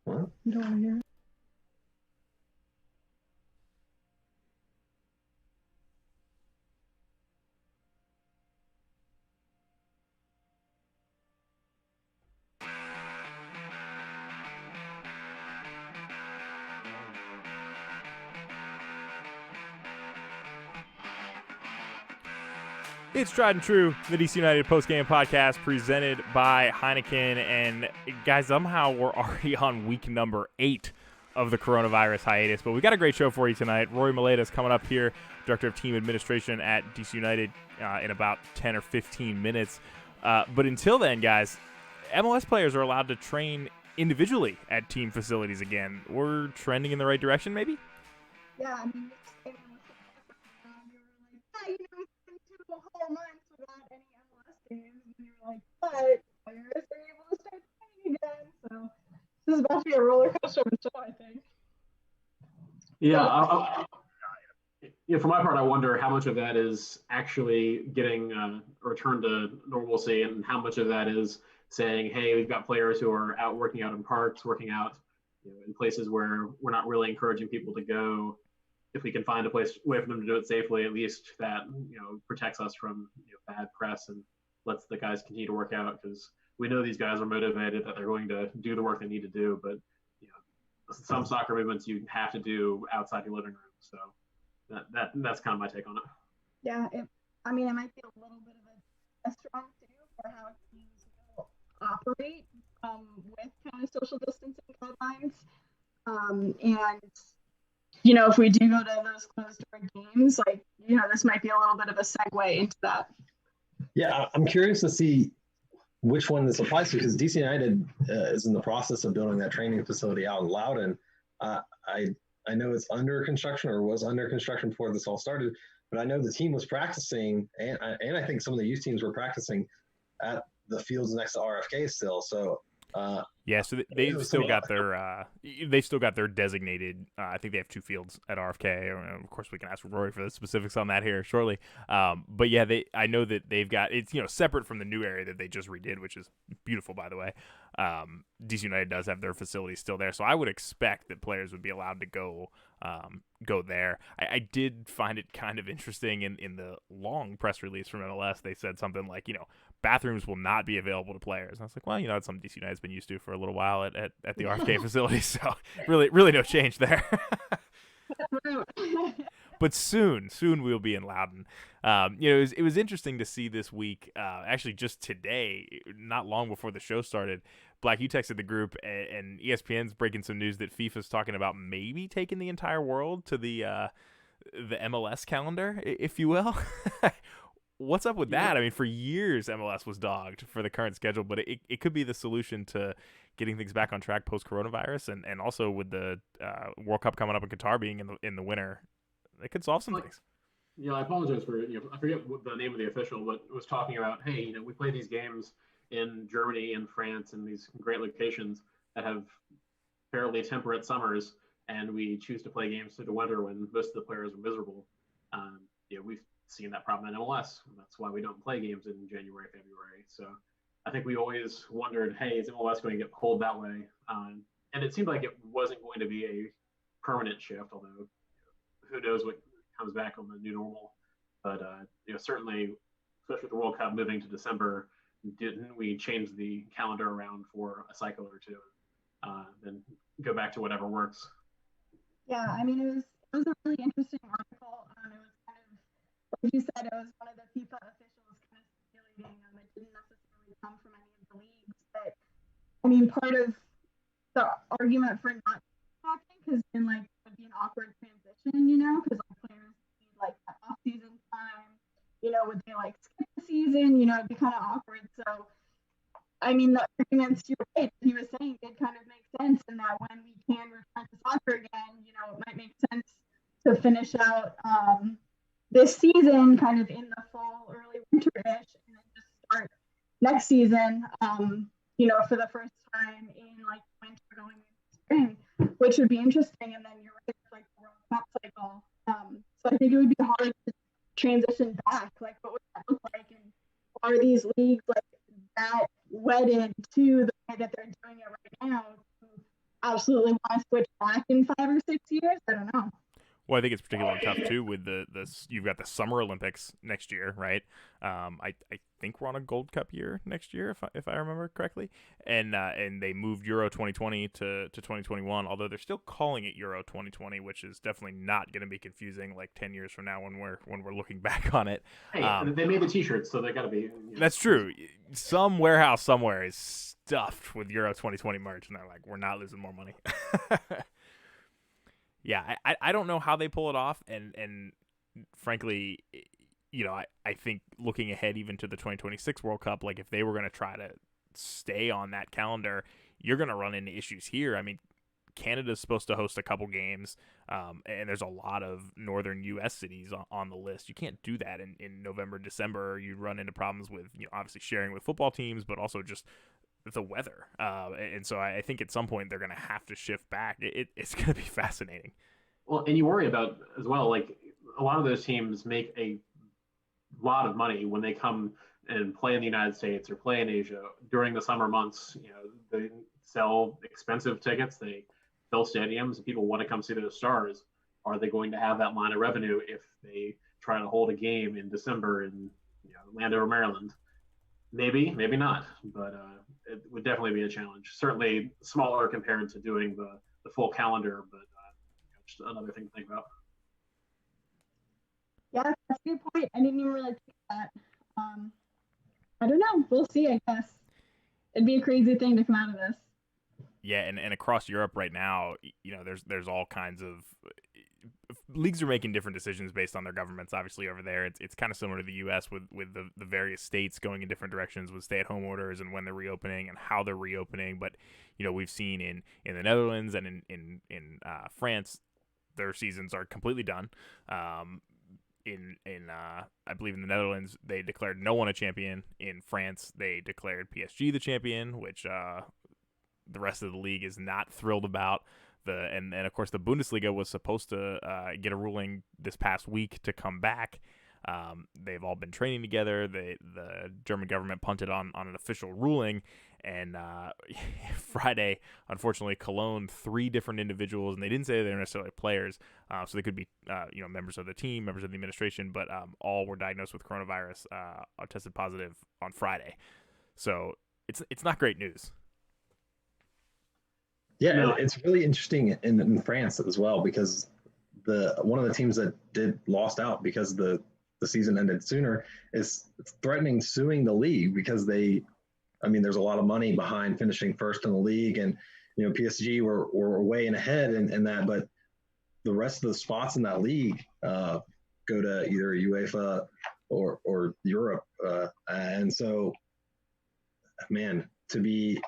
What? You don't want to hear it? It's Tried and True, the DC United postgame podcast presented by Heineken. And guys, somehow we're already on week number 8 of the coronavirus hiatus. But we got a great show for you tonight. Rory Molleda is coming up here, Director of Team Administration at DC United, in about 10 or 15 minutes. But until then, guys, MLS players are allowed to train individually at team facilities again. We're trending in the right direction, maybe? Yeah, I mean, you're like, a whole month without any MLS games, and you're like, but players are able to start training again. So this is about to be a roller coaster of a show, I think. Yeah, for my part, I wonder how much of that is actually getting a return to normalcy, and how much of that is saying, hey, we've got players who are out working out in parks, working out in places where we're not really encouraging people to go. If we can find a way for them to do it safely, at least that protects us from bad press and lets the guys continue to work out, because we know these guys are motivated, that they're going to do the work they need to do. But some soccer movements you have to do outside your living room. So that's kind of my take on it. Yeah, it might be a little bit of a test run too for how teams will operate with kind of social distancing guidelines, and if we do go to those closed door games, this might be a little bit of a segue into that. Yeah, I'm curious to see which one this applies to, because DC United is in the process of building that training facility out in Loudon. I know it's under construction, or was under construction before this all started, but I know the team was practicing, and I think some of the youth teams were practicing at the fields next to RFK still. So so they've still got their designated. I think they have 2 fields at RFK. Of course, we can ask Rory for the specifics on that here shortly. But yeah, I know that they've got it's separate from the new area that they just redid, which is beautiful, by the way. DC United does have their facilities still there, so I would expect that players would be allowed to go there. I did find it kind of interesting in the long press release from MLS. They said something like, bathrooms will not be available to players. And I was like, well, that's something DC United's been used to for a little while at the RFK facility. So really no change there. But soon we'll be in Loudon. It was interesting to see this week, actually just today, not long before the show started, Black, you texted the group, and ESPN's breaking some news that FIFA's talking about maybe taking the entire world to the MLS calendar, if you will. What's up with that? I mean, for years, MLS was dogged for the current schedule, but it could be the solution to getting things back on track post-coronavirus, and also with the World Cup coming up in Qatar being in the winter, it could solve some things. I apologize for, I forget what the name of the official, but was talking about, hey, we play these games in Germany and France and these great locations that have fairly temperate summers, and we choose to play games through the winter when most of the players are miserable. We've seen that problem in MLS, and that's why we don't play games in January, February. So I think we always wondered, hey, is MLS going to get pulled that way? And it seemed like it wasn't going to be a permanent shift, although who knows what comes back on the new normal. But certainly, especially with the World Cup moving to December, didn't we change the calendar around for a cycle or two, then go back to whatever works? Yeah, it was a really interesting article. It was kind of, like you said, it was one of the FIFA officials kind of speculating. It didn't necessarily come from any of the leagues, but part of the argument for not talking has been it would be an awkward transition, because players need that off-season time. Would they skip the season? It'd be kind of awkward. So, the arguments you're right, he was saying did kind of make sense, and that when we can return to soccer again, it might make sense to finish out this season kind of in the fall, early winter-ish, and then just start next season, for the first time in winter going into spring, which would be interesting. And then you're right, the World Cup cycle. So I think it would be hard to transition back. What would that look like? And are these leagues that wedded to the way that they're doing it right now absolutely want to switch back in 5 or 6 years. I don't know. Well, I think it's particularly tough too with the you've got the Summer Olympics next year, right? I think we're on a Gold Cup year next year, if I remember correctly, and they moved Euro 2020 to 2021. Although they're still calling it Euro 2020, which is definitely not going to be confusing like 10 years from now when we're looking back on it. Hey, they made the T-shirts, so they got to be. That's true. Some warehouse somewhere is stuffed with Euro 2020 merch, and they're like, we're not losing more money. Yeah, I don't know how they pull it off, and frankly, I think looking ahead even to the 2026 World Cup, like if they were going to try to stay on that calendar, you're going to run into issues here. I mean, Canada's supposed to host a couple games, and there's a lot of northern U.S. cities on the list. You can't do that in November, December. You'd run into problems with obviously sharing with football teams, but also just the weather. And so I think at some point they're going to have to shift back. It's going to be fascinating. Well, and you worry about as well, like a lot of those teams make a lot of money when they come and play in the United States or play in Asia during the summer months. They sell expensive tickets, they fill stadiums, and people want to come see those stars. Are they going to have that line of revenue if they try to hold a game in December in Landover, Maryland? Maybe, maybe not, but it would definitely be a challenge. Certainly smaller compared to doing the full calendar, but just another thing to think about. Yeah, that's a good point. I didn't even really think of that. I don't know. We'll see, I guess. It'd be a crazy thing to come out of this. Yeah, and across Europe right now, there's all kinds of leagues are making different decisions based on their governments. Obviously, over there, it's kind of similar to the U.S. with the various states going in different directions with stay-at-home orders and when they're reopening and how they're reopening. But we've seen in the Netherlands and in France, their seasons are completely done. I believe in the Netherlands, they declared no one a champion. In France, they declared PSG the champion, which the rest of the league is not thrilled about. And of course the Bundesliga was supposed to get a ruling this past week to come back. They've all been training together. The German government punted on an official ruling, and Friday, unfortunately, Cologne 3 different individuals, and they didn't say they were necessarily players, so they could be members of the team, members of the administration, but all were diagnosed with coronavirus, tested positive on Friday. So it's not great news. Yeah, No. It's really interesting in France as well, because one of the teams that lost out because the season ended sooner is threatening suing the league because there's a lot of money behind finishing first in the league, and PSG were way in ahead in that, but the rest of the spots in that league go to either UEFA or Europe, and so, man, to be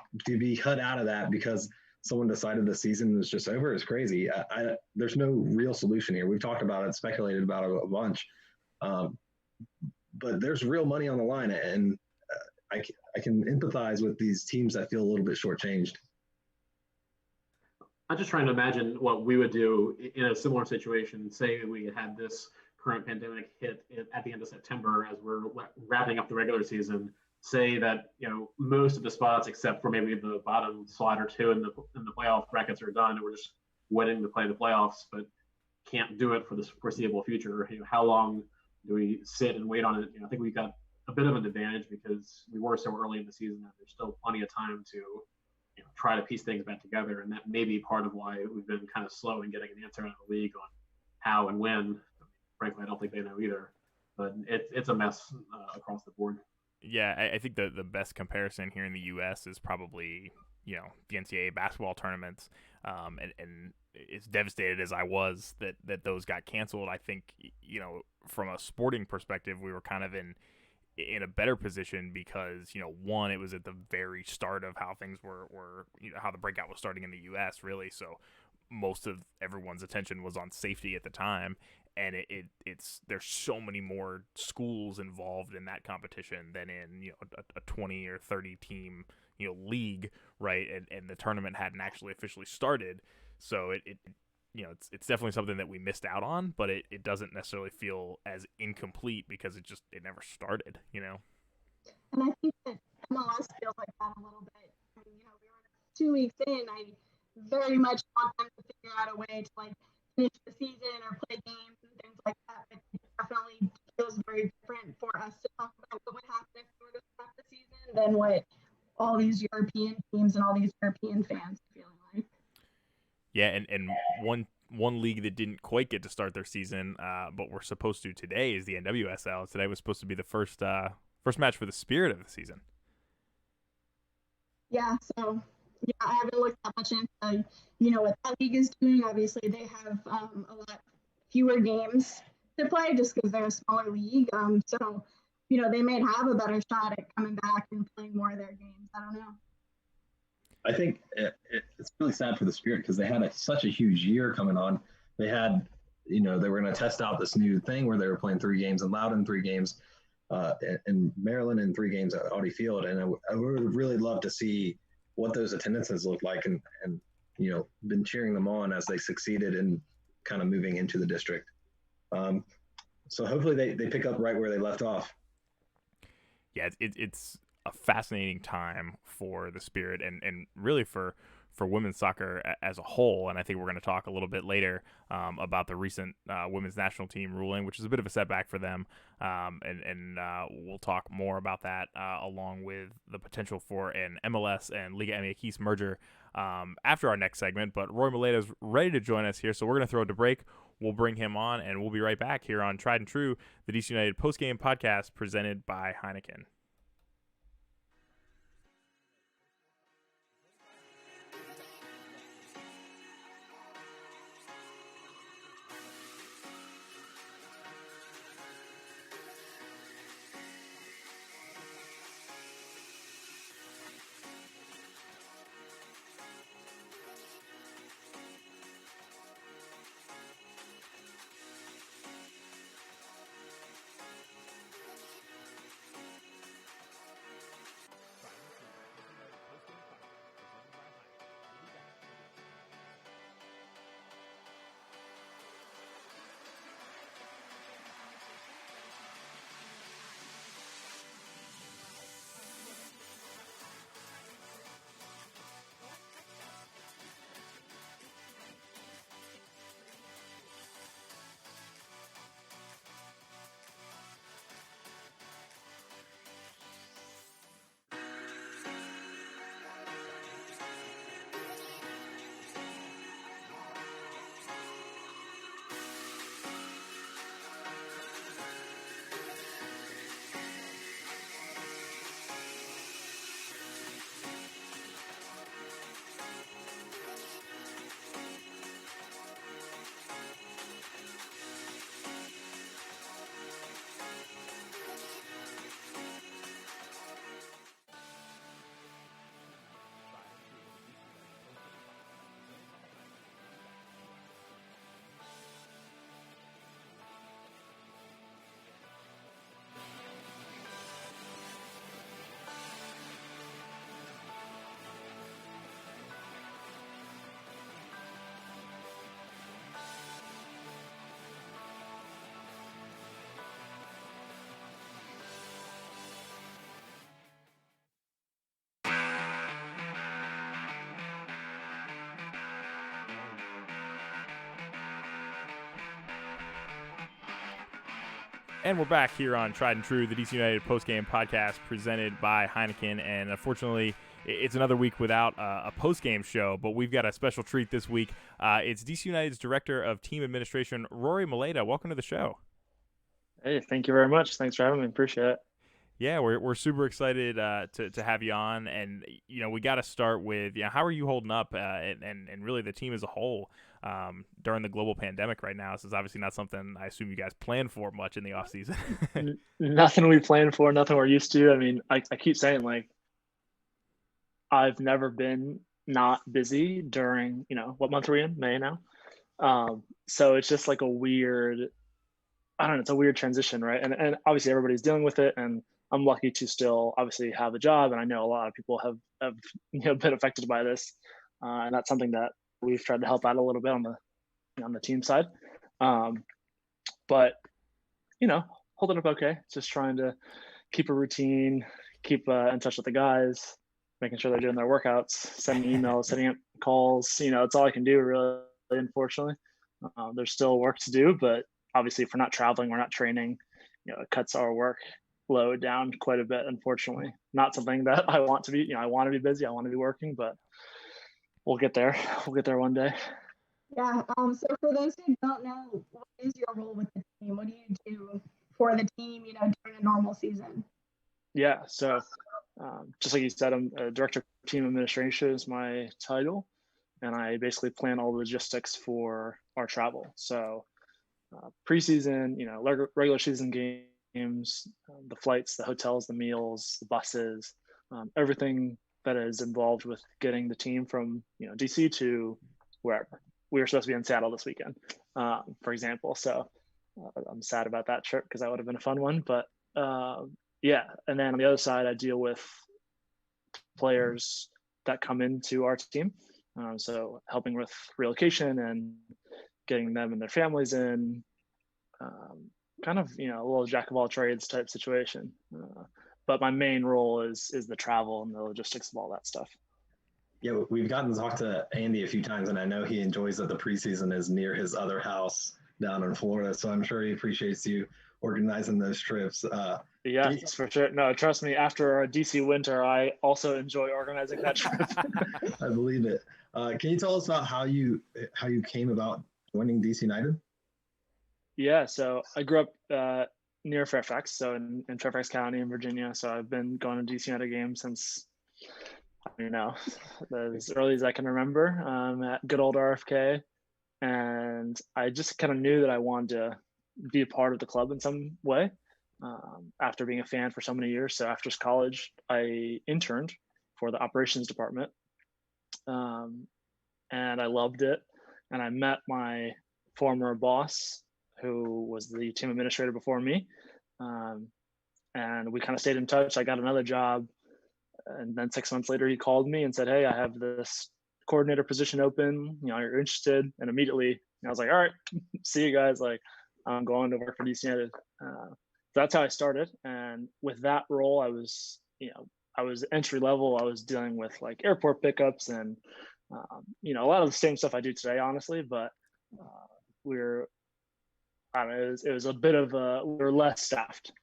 cut out of that because someone decided the season was just over is crazy. There's no real solution here. We've talked about it, speculated about it a bunch, but there's real money on the line, and I can empathize with these teams that feel a little bit shortchanged. I'm just trying to imagine what we would do in a similar situation. Say we had this current pandemic hit at the end of September as we're wrapping up the regular season. Say that most of the spots except for maybe the bottom slot or two in the playoff brackets are done, and we're just waiting to play the playoffs, but can't do it for the foreseeable future. How long do we sit and wait on it? I think we got a bit of an advantage because we were so early in the season that there's still plenty of time to try to piece things back together, and that may be part of why we've been kind of slow in getting an answer out of the league on how and when. Frankly, I don't think they know either, but it's a mess across the board. Yeah, I think the best comparison here in the U.S. is probably the NCAA basketball tournaments, and as devastated as I was that those got canceled, I think from a sporting perspective we were kind of in a better position because one, it was at the very start of how things were how the breakout was starting in the U.S. really, so most of everyone's attention was on safety at the time. And it's there's so many more schools involved in that competition than in a 20 or 30 team league, right? And the tournament hadn't actually officially started, so it's definitely something that we missed out on, but it doesn't necessarily feel as incomplete because it never started, And I think that MLS feels like that a little bit. I mean, we were 2 weeks in. I very much want them to figure out a way to like finish the season or play games and things like that. But it definitely feels very different for us to talk about what would happen if we were to start the season than what all these European teams and all these European fans are feeling like. Yeah, and one league that didn't quite get to start their season, but we're supposed to today is the NWSL. Today was supposed to be the first match for the Spirit of the season. Yeah, so I haven't looked that much into what that league is doing. Obviously, they have a lot fewer games to play just because they're a smaller league. So they may have a better shot at coming back and playing more of their games. I don't know. I think it's really sad for the Spirit because they had such a huge year coming on. They had, they were going to test out this new thing where they were playing 3 games in Loudon, 3 games in Maryland, and 3 games at Audi Field. And I would have really loved to see what those attendances looked like and been cheering them on as they succeeded in kind of moving into the district. So hopefully they pick up right where they left off. Yeah, it's a fascinating time for the Spirit and really for women's soccer as a whole. And I think we're going to talk a little bit later about the recent women's national team ruling, which is a bit of a setback for them. And we'll talk more about that along with the potential for an MLS and LigaMX merger after our next segment. But Rory Molleda is ready to join us here, so we're going to throw it to break. We'll bring him on, and we'll be right back here on Tried and True, the DC United postgame podcast presented by Heineken. And we're back here on Tried and True, the DC United postgame podcast presented by Heineken. And unfortunately, it's another week without a postgame show, but we've got a special treat this week. It's DC United's Director of Team Administration, Rory Molleda. Welcome to the show. Hey, thank you very much. Thanks for having me. Appreciate it. Yeah, we're super excited to have you on, and we got to start with how are you holding up, and really the team as a whole during the global pandemic right now. This is obviously not something I assume you guys plan for much in the off season. Nothing we plan for, nothing we're used to. I mean, I keep saying I've never been not busy during what month are we in? May now. So it's just like a weird. I don't know. It's a weird transition, right? And obviously everybody's dealing with it, and I'm lucky to still obviously have a job, and I know a lot of people have been affected by this, and that's something that we've tried to help out a little bit on the team side. But holding up okay. Just trying to keep a routine, keep in touch with the guys, making sure they're doing their workouts, sending emails, calls. It's all I can do, really, unfortunately. There's still work to do, but obviously if we're not traveling, we're not training, it cuts our work load down quite a bit, unfortunately. Not something that I want to be. I want to be busy, I want to be working, but we'll get there one day. Yeah. So for those who don't know, what is your role with the team? What do you do for the team, during a normal season? Yeah. So just like you said, I'm a director of team administration is my title, and I basically plan all the logistics for our travel. So preseason, regular season games, the flights, the hotels, the meals, the buses, everything that is involved with getting the team from DC to wherever. We were supposed to be in Seattle this weekend, for example. So I'm sad about that trip because that would have been a fun one. But yeah, and then on the other side, I deal with players that come into our team. So helping with relocation and getting them and their families in, kind of, a little jack of all trades type situation. But my main role is the travel and the logistics of all that stuff. Yeah, we've gotten to talk to Andy a few times, and I know he enjoys that the preseason is near his other house down in Florida. So I'm sure he appreciates you organizing those trips. Yeah, for sure. No, trust me, after a DC winter, I also enjoy organizing that trip. I believe it. Can you tell us about how you came about joining DC United? Yeah, so I grew up near Fairfax, so in Fairfax County in Virginia. So I've been going to DC United games since, as early as I can remember, at good old RFK. And I just kind of knew that I wanted to be a part of the club in some way after being a fan for so many years. So after college, I interned for the operations department, and I loved it. And I met my former boss, who was the team administrator before me, and we kind of stayed in touch. I got another job, and then 6 months later, he called me and said, "Hey, I have this coordinator position open. You're interested?" And immediately, I was like, "All right, see you guys. Like, I'm going to work for DC United." That's how I started. And with that role, I was entry level. I was dealing with like airport pickups and a lot of the same stuff I do today, honestly. But it was a bit of we were less staffed.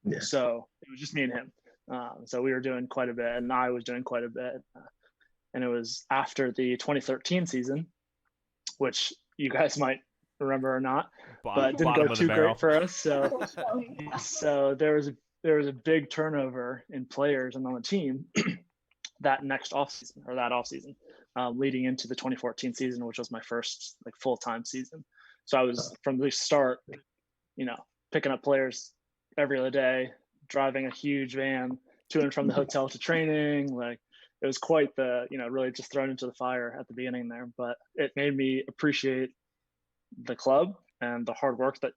Yeah. So it was just me and him. So we were doing quite a bit, and I was doing quite a bit. And it was after the 2013 season, which you guys might remember or not, but didn't go too great for us. So there was a big turnover in players and on the team that off season, leading into the 2014 season, which was my first like full-time season. So I was from the start, picking up players every other day, driving a huge van to and from the hotel to training. Like, it was quite the, really just thrown into the fire at the beginning there, but it made me appreciate the club and the hard work that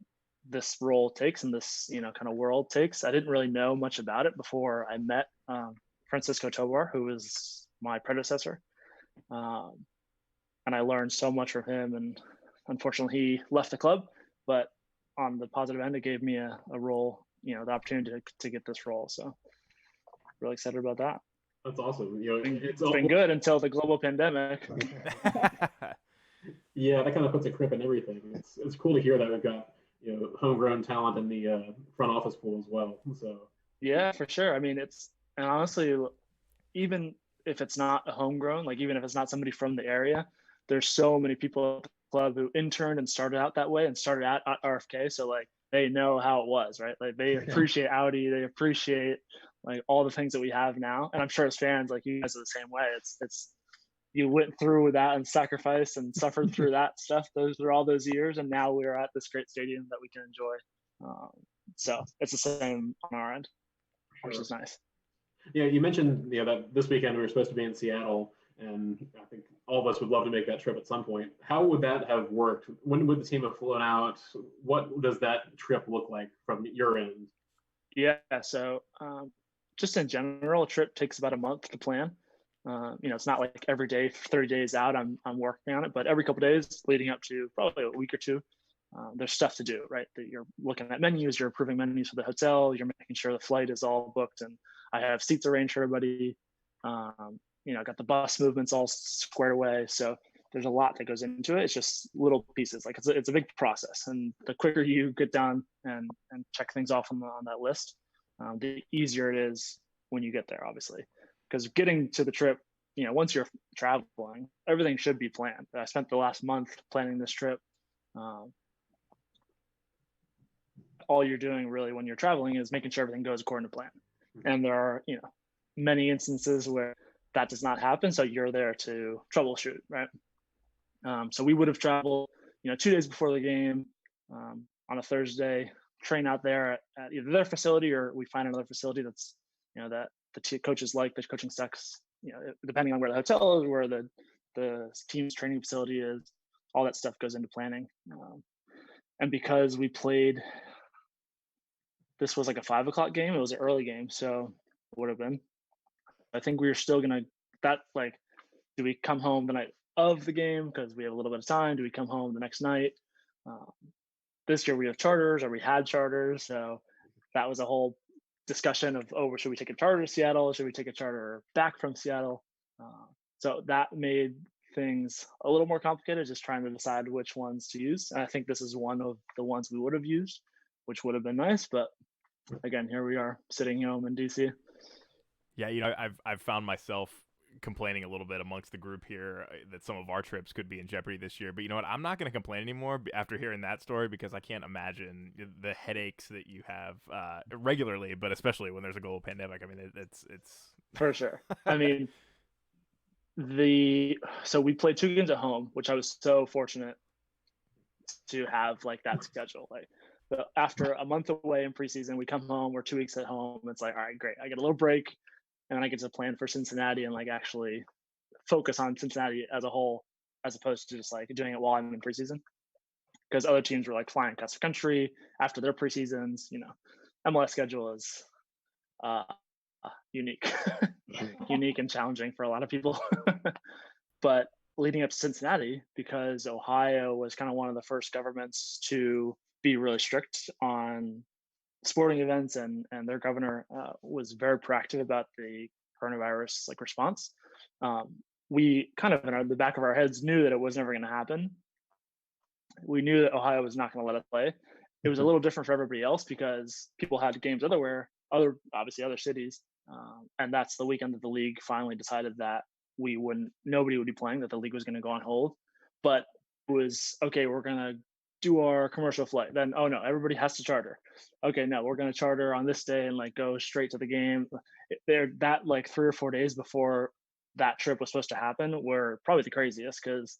this role takes and this, kind of world takes. I didn't really know much about it before I met Francisco Tobar, who was my predecessor. And I learned so much from him, and unfortunately he left the club, but on the positive end, it gave me a role, the opportunity to get this role. So really excited about that. That's awesome. It's been good until the global pandemic. Yeah, that kind of puts a crimp in everything. It's cool to hear that we've got homegrown talent in the front office pool as well. So yeah, for sure. I mean, and honestly, even if it's not a homegrown, like even if it's not somebody from the area, there's so many people at the club who interned and started out that way and started at RFK. So like they know how it was, right? Like they appreciate Audi, they appreciate like all the things that we have now. And I'm sure as fans, like you guys are the same way. It's you went through that and sacrificed and suffered through that stuff through all those years, and now we're at this great stadium that we can enjoy. So it's the same on our end, which is nice. Yeah, you mentioned that this weekend we were supposed to be in Seattle, and I think all of us would love to make that trip at some point. How would that have worked? When would the team have flown out? What does that trip look like from your end? Yeah, so just in general, a trip takes about a month to plan. It's not like every day, 30 days out, I'm working on it, but every couple of days leading up to probably a week or two, there's stuff to do, right? That you're looking at menus, you're approving menus for the hotel, you're making sure the flight is all booked, and I have seats arranged for everybody. got the bus movements all squared away. So there's a lot that goes into it. It's just little pieces. Like it's a big process, and the quicker you get down and check things off on that list, the easier it is when you get there, obviously. Because getting to the trip, once you're traveling, everything should be planned. I spent the last month planning this trip. All you're doing really when you're traveling is making sure everything goes according to plan. And there are, many instances where that does not happen. So you're there to troubleshoot, right? So we would have traveled, 2 days before the game on a Thursday, train out there at either their facility, or we find another facility that's, that the coaches like, the coaching staffs, depending on where the hotel is, where the team's training facility is, all that stuff goes into planning. And because we played, this was like a 5:00 game, it was an early game, so it would have been. I think we were still gonna, do we come home the night of the game because we have a little bit of time? Do we come home the next night? This year we have charters, or we had charters, so that was a whole discussion of, should we take a charter to Seattle? Should we take a charter back from Seattle? So that made things a little more complicated, just trying to decide which ones to use. And I think this is one of the ones we would have used, which would have been nice. But again, here we are sitting home in DC. Yeah, I've found myself complaining a little bit amongst the group here that some of our trips could be in jeopardy this year. But you know what? I'm not going to complain anymore after hearing that story, because I can't imagine the headaches that you have regularly, but especially when there's a global pandemic. I mean, it's for sure. I mean, so we played 2 games at home, which I was so fortunate to have that schedule. After a month away in preseason, we come home, we're 2 weeks at home. It's all right, great. I get a little break, and then I get to plan for Cincinnati and actually focus on Cincinnati as a whole, as opposed to just doing it while I'm in preseason. Because other teams were flying across the country after their preseasons. MLS schedule is unique, unique and challenging for a lot of people. But leading up to Cincinnati, because Ohio was kind of one of the first governments to be really strict on sporting events, and their governor was very proactive about the coronavirus response. We kind of in the back of our heads knew that it was never going to happen. We knew that Ohio was not going to let us play. It was a little different for everybody else because people had games everywhere, other cities, and that's the weekend that the league finally decided that nobody would be playing, that the league was going to go on hold. But it was okay, we're going to do our commercial flight. Then, oh no, everybody has to charter. Okay, no, we're going to charter on this day and go straight to the game. That 3 or 4 days before that trip was supposed to happen were probably the craziest, because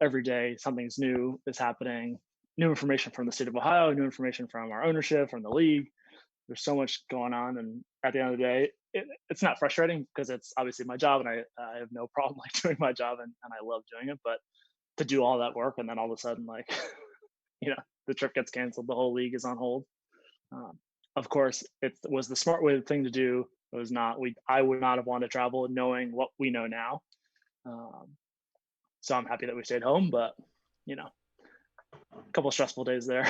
every day something's new is happening. New information from the state of Ohio, new information from our ownership, from the league. There's so much going on, and at the end of the day, it's not frustrating because it's obviously my job, and I have no problem doing my job, and I love doing it. But to do all that work and then all of a sudden the trip gets canceled, the whole league is on hold. Of course, it was the smart thing to do. It was not. I would not have wanted to travel knowing what we know now. So I'm happy that we stayed home, but a couple of stressful days there.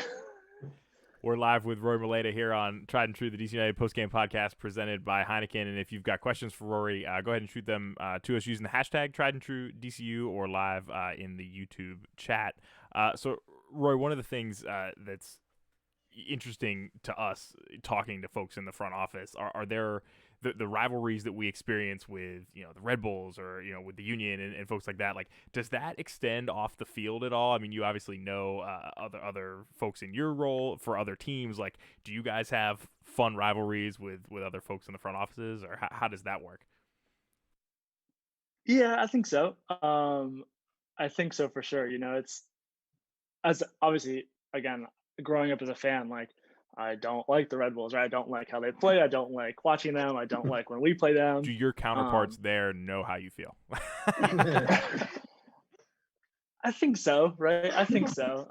We're live with Rory Molleda here on Tried and True, the DC United postgame podcast presented by Heineken. And if you've got questions for Rory, go ahead and shoot them to us using the hashtag Tried and True DCU or live in the YouTube chat. So, Roy, one of the things that's interesting to us talking to folks in the front office are there the rivalries that we experience with the Red Bulls or with the Union and folks like that. Does that extend off the field at all? I mean, you obviously know other folks in your role for other teams. Do you guys have fun rivalries with other folks in the front offices, or how does that work? Yeah, I think so. I think so for sure. It's, as obviously, again, growing up as a fan, I don't like the Red Bulls, right? I don't like how they play. I don't like watching them. I don't like when we play them. Do your counterparts there know how you feel? I think so, right? I think so.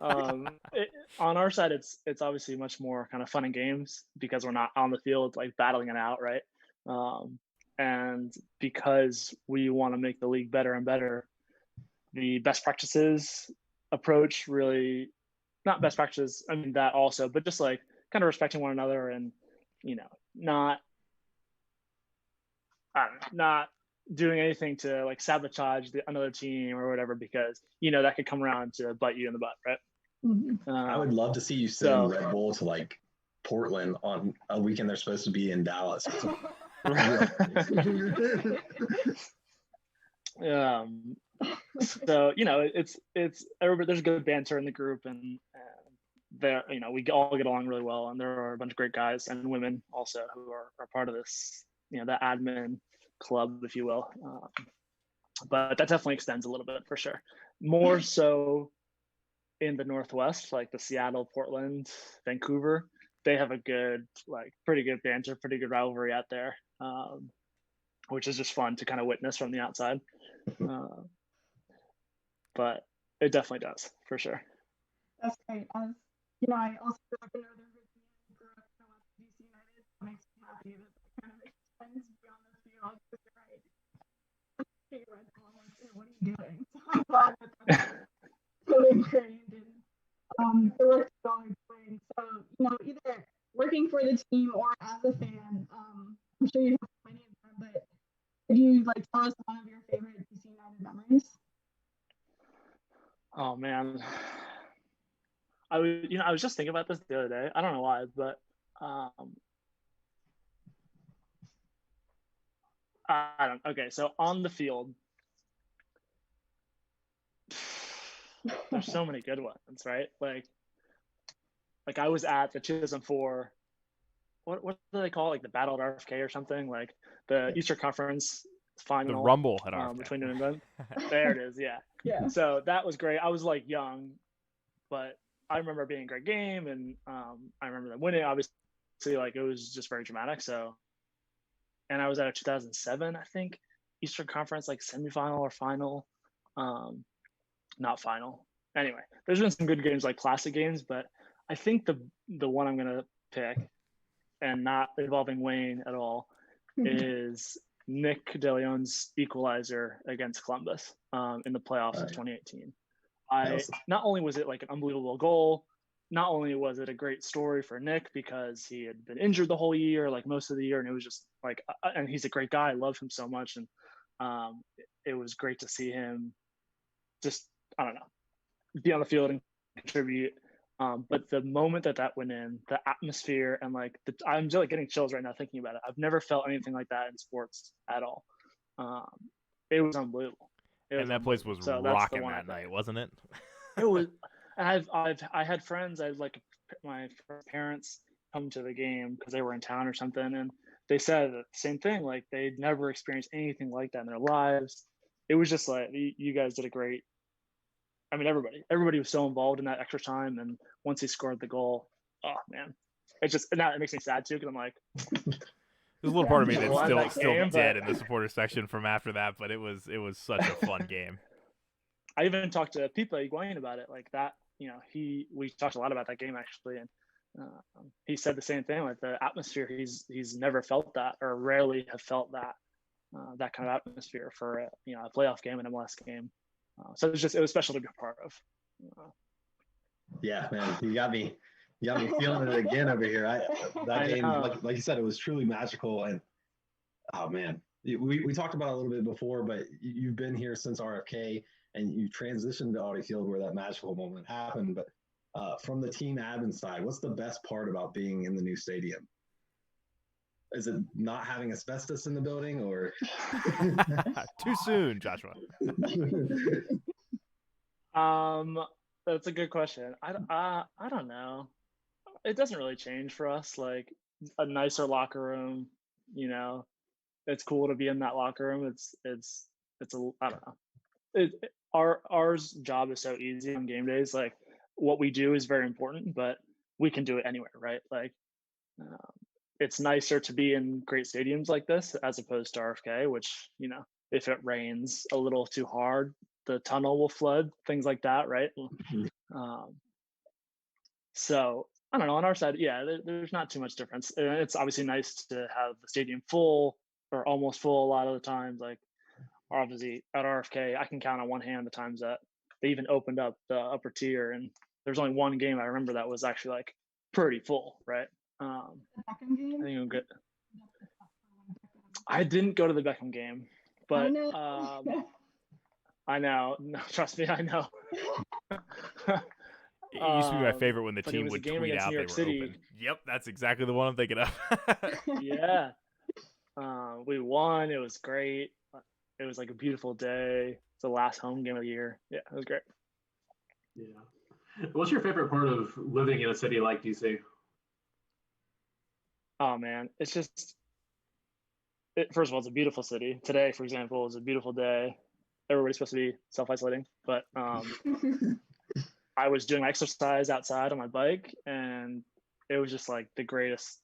On our side, it's obviously much more kind of fun and games because we're not on the field battling it out, right? And because we want to make the league better and better, the best practices approach really, not best practices, I mean that also, but just kind of respecting one another and not doing anything to like sabotage another team or whatever, because that could come around to bite you in the butt, right? I would love to see you send Red Bull to like Portland on a weekend they're supposed to be in Dallas. So it's everybody. There's good banter in the group, and there we all get along really well, and there are a bunch of great guys and women also who are part of this, the admin club, if you will. But that definitely extends a little bit for sure. More so in the Northwest, like the Seattle, Portland, Vancouver, they have a good, pretty good banter, pretty good rivalry out there, which is just fun to kind of witness from the outside. But it definitely does, for sure. That's great. As I also feel like another Virginia grew up and watched DC United. It makes me happy that kind of extends beyond the field. Because you're right. Okay, Red Bull, I'm like, what are you doing? So I'm glad that that's really ingrained in the work you're always doing. So, either working for the team or as a fan, I'm sure you have many of them, but could you tell us one of your favorite DC United memories? Oh man, I was just thinking about this the other day. I don't know why, but okay, so on the field, there's so many good ones, right? Like I was at the 2004, what do they call it? Like the Battle at RFK or something, like the Eastern Conference final. The Rumble at RFK. Between New England. There it is, yeah. Yeah. So that was great. I was young, but I remember it being a great game, and I remember them winning. Obviously, it was just very dramatic. So, and I was at a 2007, I think, Eastern Conference semifinal or final, not final. Anyway, there's been some good games, classic games, but I think the one I'm gonna pick, and not involving Wayne at all, is Nick DeLeon's equalizer against Columbus in the playoffs of 2018. Not only was it an unbelievable goal, not only was it a great story for Nick because he had been injured the whole year, most of the year, and it was just and he's a great guy. I love him so much, and it was great to see him just, I don't know, be on the field and contribute. But the moment that went in, the atmosphere, and I'm just getting chills right now thinking about it. I've never felt anything like that in sports at all. It was unbelievable. That place was rocking that night, wasn't it? It was. And I had friends. I had my parents come to the game because they were in town or something, and they said the same thing. They'd never experienced anything like that in their lives. It was just you guys did a great. I mean, everybody was so involved in that extra time, and once he scored the goal, oh man, it makes me sad too, because I'm like, there's a little part of me that's still dead in the supporter section from after that, but it was such a fun game. I even talked to Pipa Higuain about it, that. We talked a lot about that game actually, and he said the same thing. The atmosphere, he's never felt that, or rarely have felt that kind of atmosphere for a playoff game, an MLS game. So it was special to be a part of. Yeah, man, you got me feeling it again over here. That game, like you said, it was truly magical, and oh man, we talked about it a little bit before, but you've been here since RFK, and you transitioned to Audi Field where that magical moment happened. But from the team admin side, what's the best part about being in the new stadium? Is it not having asbestos in the building, or too soon, Joshua? That's a good question. I don't know. It doesn't really change for us. A nicer locker room, it's cool to be in that locker room. It's I don't know. Our job is so easy on game days. What we do is very important, but we can do it anywhere, right? It's nicer to be in great stadiums like this as opposed to RFK, which, if it rains a little too hard, the tunnel will flood, things like that, right? So I don't know. On our side, yeah, there's not too much difference. It's obviously nice to have the stadium full or almost full a lot of the times. Obviously at RFK, I can count on one hand the times that they even opened up the upper tier, and there's only one game I remember that was actually pretty full, right? I think I'm good. I didn't go to the Beckham game, But know. I know. No, trust me, I know. It used to be my favorite when the but it team was a would game tweet against out New they York were City. open. Yep, that's exactly the one I'm thinking of. Yeah. We won. It was great. It was like a beautiful day. It's the last home game of the year. Yeah, it was great. Yeah. What's your favorite part of living in a city like DC? Oh man, it's just first of all, it's a beautiful city. Today, for example, is a beautiful day. Everybody's supposed to be self-isolating, but I was doing exercise outside on my bike, and it was just like the greatest.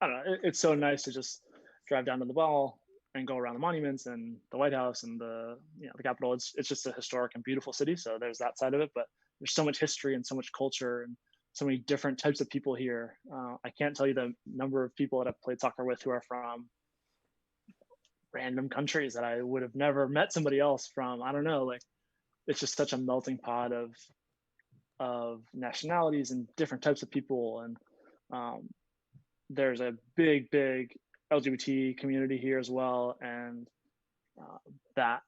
I don't know. It's so nice to just drive down to the Mall and go around the monuments and the White House and the Capitol. It's just a historic and beautiful city. So there's that side of it, but there's so much history and so much culture and so many different types of people here. I can't tell you the number of people that I've played soccer with who are from random countries that I would have never met somebody else from. I don't know, like it's just such a melting pot of nationalities and different types of people. And there's a big LGBT community here as well. And that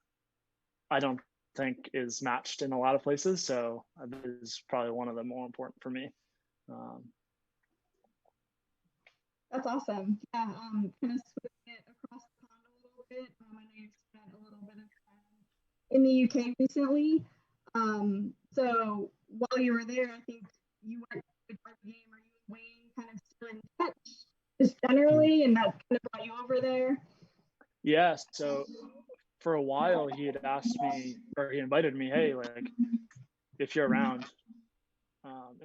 I don't think is matched in a lot of places. So this is probably one of the more important for me. That's awesome. Yeah, kind of switching it across the pond a little bit. I know you've spent a little bit of time in the UK recently. So while you were there, I think you went to a Derby game. Are you and Wayne kind of still in touch, just generally, and that kind of brought you over there? Yeah. So for a while, he had asked me, or he invited me, hey, like if you're around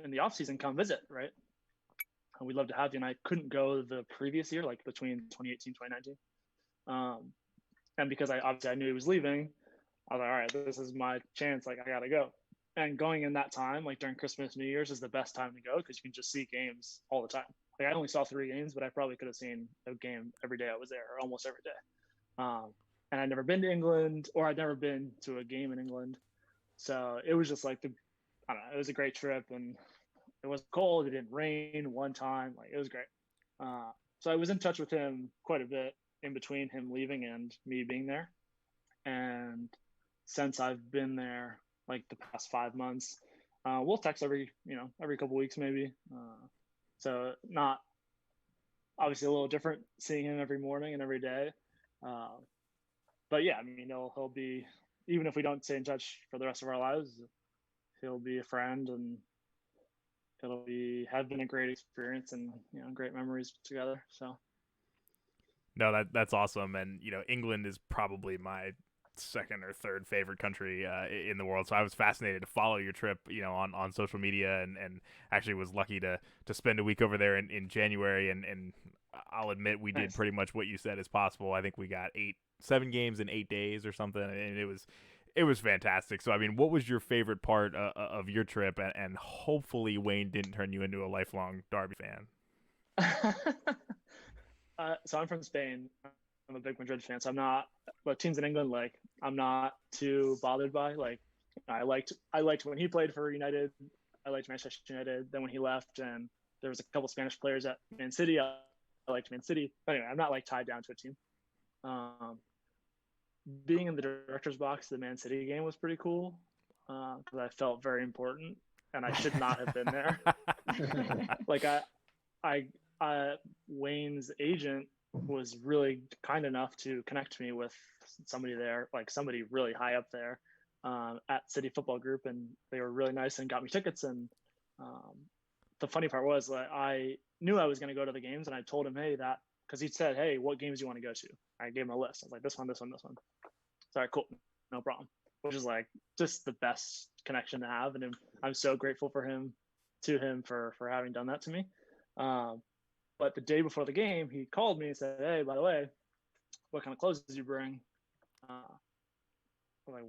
in the off season, come visit, right? We'd love to have you. And I couldn't go the previous year, like between 2018, 2019. And because I knew he was leaving, I was like, all right, this is my chance. Like I got to go. And going in that time, like during Christmas, New Year's is the best time to go because you can just see games all the time. Like I only saw 3 games, but I probably could have seen a game every day I was there, or almost every day. And I'd never been to England, or I'd never been to a game in England. So it was just like I don't know, it was a great trip, and it wasn't cold. It didn't rain one time. Like it was great. So I was in touch with him quite a bit in between him leaving and me being there. And since I've been there, like the past 5 months, we'll text every couple weeks maybe. So not obviously a little different seeing him every morning and every day. But yeah, I mean, he'll be, even if we don't stay in touch for the rest of our lives, he'll be a friend, and have been a great experience and great memories together. So no, that's awesome. And England is probably my second or third favorite country in the world. So I was fascinated to follow your trip, on social media, and actually was lucky to spend a week over there in January. And I'll admit we did pretty much what you said is possible. I think we got 7 games in 8 days or something, and it was fantastic. So, I mean, what was your favorite part of your trip? And hopefully Wayne didn't turn you into a lifelong Derby fan. So I'm from Spain. I'm a big Madrid fan. So I'm not, but teams in England, like I'm not too bothered by. Like I liked when he played for United. I liked Manchester United. Then when he left, and there was a couple Spanish players at Man City, I liked Man City. But anyway, I'm not like tied down to a team. Being in the director's box, the Man City game was pretty cool because I felt very important, and I should not have been there. Like Wayne's agent was really kind enough to connect me with somebody there, like somebody really high up there at City Football Group, and they were really nice and got me tickets. And the funny part was that I knew I was going to go to the games, and I told him, hey, that because he said, hey, what games do you want to go to? I gave him a list. I was like, this one, this one, this one. So, all right, cool, no problem. Which is like just the best connection to have, and I'm so grateful to him for having done that to me. But the day before the game, he called me and said, hey, by the way, what kind of clothes did you bring? I'm like,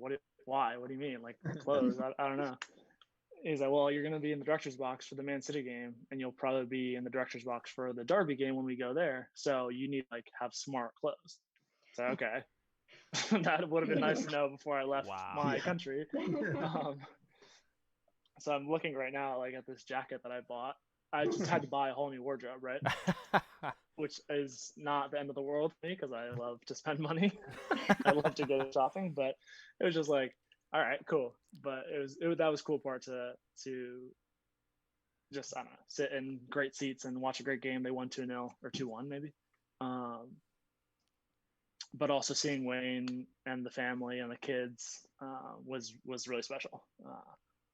why? What do you mean? Like clothes? I don't know. He's like, well, you're going to be in the director's box for the Man City game, and you'll probably be in the director's box for the Derby game when we go there. So you need like have smart clothes. So, okay. That would have been nice to know before I left my country. So I'm looking right now, like at this jacket that I bought. I just had to buy a whole new wardrobe, right? which is not the end of the world for me because I love to spend money. I love to go shopping, but it was just like, all right, cool. But that was a cool part to just, I don't know, sit in great seats and watch a great game. They won 2-0 or 2-1 maybe. But also seeing Wayne and the family and the kids was really special.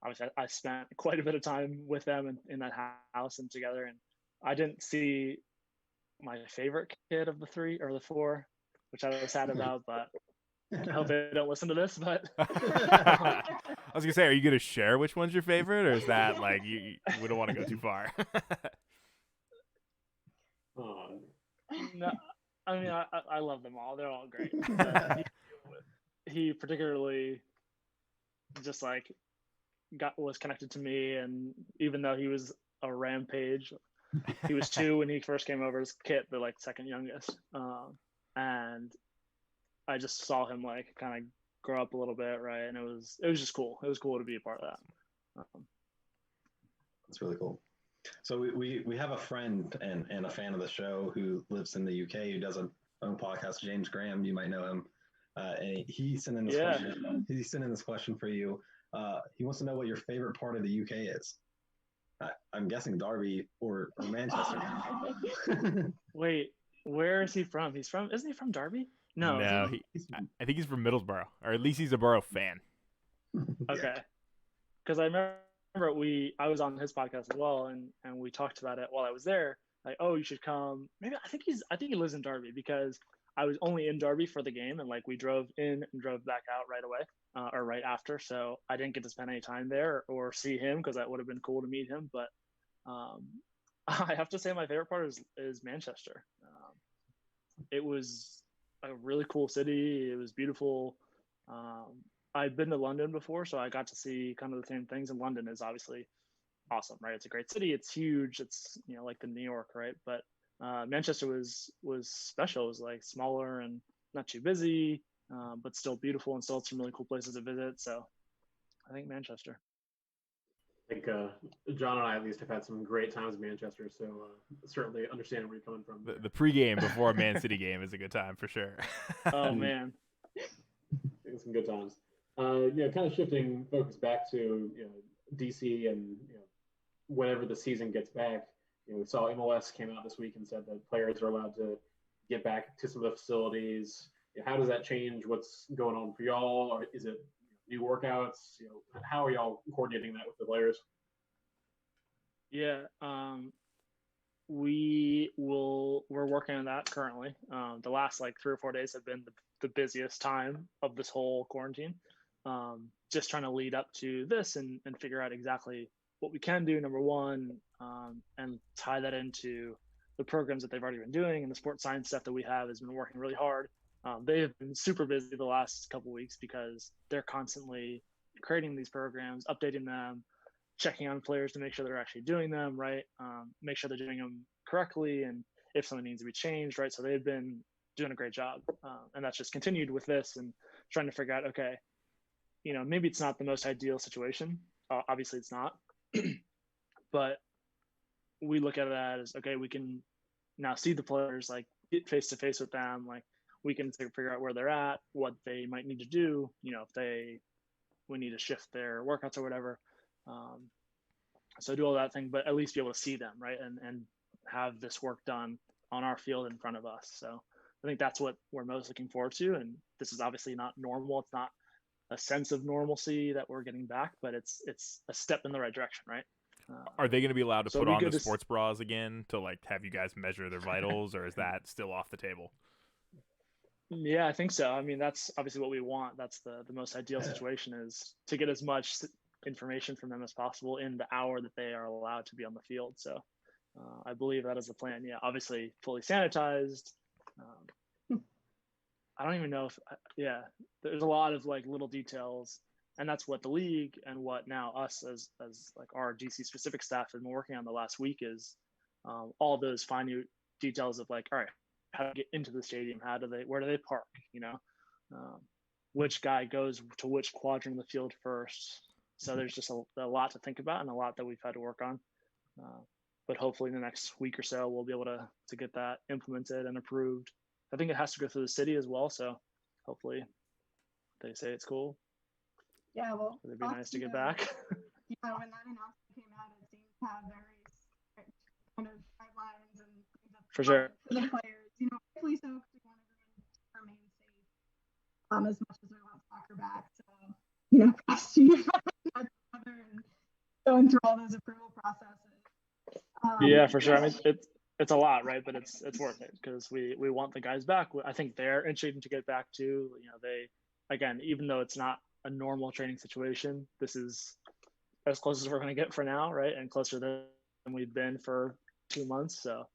Obviously, I spent quite a bit of time with them in that house and together, and I didn't see my favorite kid of the 3 or the 4, which I was sad about, but I hope they don't listen to this. But I was gonna say, are you gonna share which one's your favorite, or is that like we don't want to go too far? No, I mean I love them all. They're all great. He particularly just like was connected to me, and even though he was a rampage, he was 2 when he first came over as Kit, the like second youngest, and I just saw him like kind of grow up a little bit, right? And it was just cool. It was cool to be a part of that. That's really cool. So we have a friend and a fan of the show who lives in the UK who does a own podcast, James Graham. You might know him. And he sent in this question. He sent in this question for you. He wants to know what your favorite part of the UK is. I'm guessing Derby or Manchester. Wait, where is he from? Isn't he from Derby? No. I think he's from Middlesbrough, or at least he's a Borough fan. Okay. Because I remember I was on his podcast as well, and we talked about it while I was there. Like, oh, you should come. Maybe I think he lives in Derby, because I was only in Derby for the game, and like we drove in and drove back out right away, or right after. So I didn't get to spend any time there or see him, because that would have been cool to meet him. But I have to say my favorite part is Manchester. It was a really cool city. It was beautiful. I've been to London before, so I got to see kind of the same things. And London is obviously awesome, right? It's a great city. It's huge. It's, like the New York, right? But Manchester was special. It was like smaller and not too busy, but still beautiful, and still had some really cool places to visit. So I think Manchester. I think John and I at least have had some great times in Manchester, so certainly understand where you're coming from. The pregame before a Man City game is a good time for sure. Oh man, some good times. Kind of shifting focus back to DC, and whenever the season gets back, we saw MLS came out this week and said that players are allowed to get back to some of the facilities. How does that change what's going on for y'all? Or is it new workouts? How are y'all coordinating that with the players? Yeah, we're working on that currently. The last like 3 or 4 days have been the busiest time of this whole quarantine. Just trying to lead up to this and figure out exactly what we can do, number one, and tie that into the programs that they've already been doing, and the sports science stuff that we have has been working really hard. They have been super busy the last couple of weeks because they're constantly creating these programs, updating them, checking on players to make sure they're actually doing them right, make sure they're doing them correctly, and if something needs to be changed, right? So they've been doing a great job, and that's just continued with this and trying to figure out, okay, maybe it's not the most ideal situation. Obviously, it's not, but we look at it as, okay, we can now see the players, like get face to face with them, like we can figure out where they're at, what they might need to do, if we need to shift their workouts or whatever. So do all that thing, but at least be able to see them, right? And have this work done on our field in front of us. So I think that's what we're most looking forward to. And this is obviously not normal. It's not a sense of normalcy that we're getting back, but it's a step in the right direction, right? Are they going to be allowed to put on the sports bras again to like have you guys measure their vitals, or is that still off the table? Yeah, I think so. I mean, that's obviously what we want. That's the most ideal situation, is to get as much information from them as possible in the hour that they are allowed to be on the field. So I believe that is the plan. Yeah, obviously fully sanitized. I don't even know if, there's a lot of like little details, and that's what the league and what now us as like our DC specific staff have been working on the last week, is all those fine details of like, all right, how to get into the stadium, where do they park, which guy goes to which quadrant of the field first. So there's just a lot to think about, and a lot that we've had to work on. but hopefully in the next week or so we'll be able to get that implemented and approved. I think it has to go through the city as well, so hopefully they say it's cool. Yeah, well, it'd be nice to get back. Yeah, when that announcement came out, it seemed to have very strict kind of guidelines and things for sure for the players. You know, hopefully so, because we want everyone to remain safe as much as we want soccer back. So, you know, past year and going through all those approval processes. Yeah, for sure. I mean, it's a lot, right? But it's worth it because we want the guys back. I think they're interested to get back too. You know, they, again, even though it's not a normal training situation, this is as close as we're going to get for now, right? And closer than we've been for 2 months. So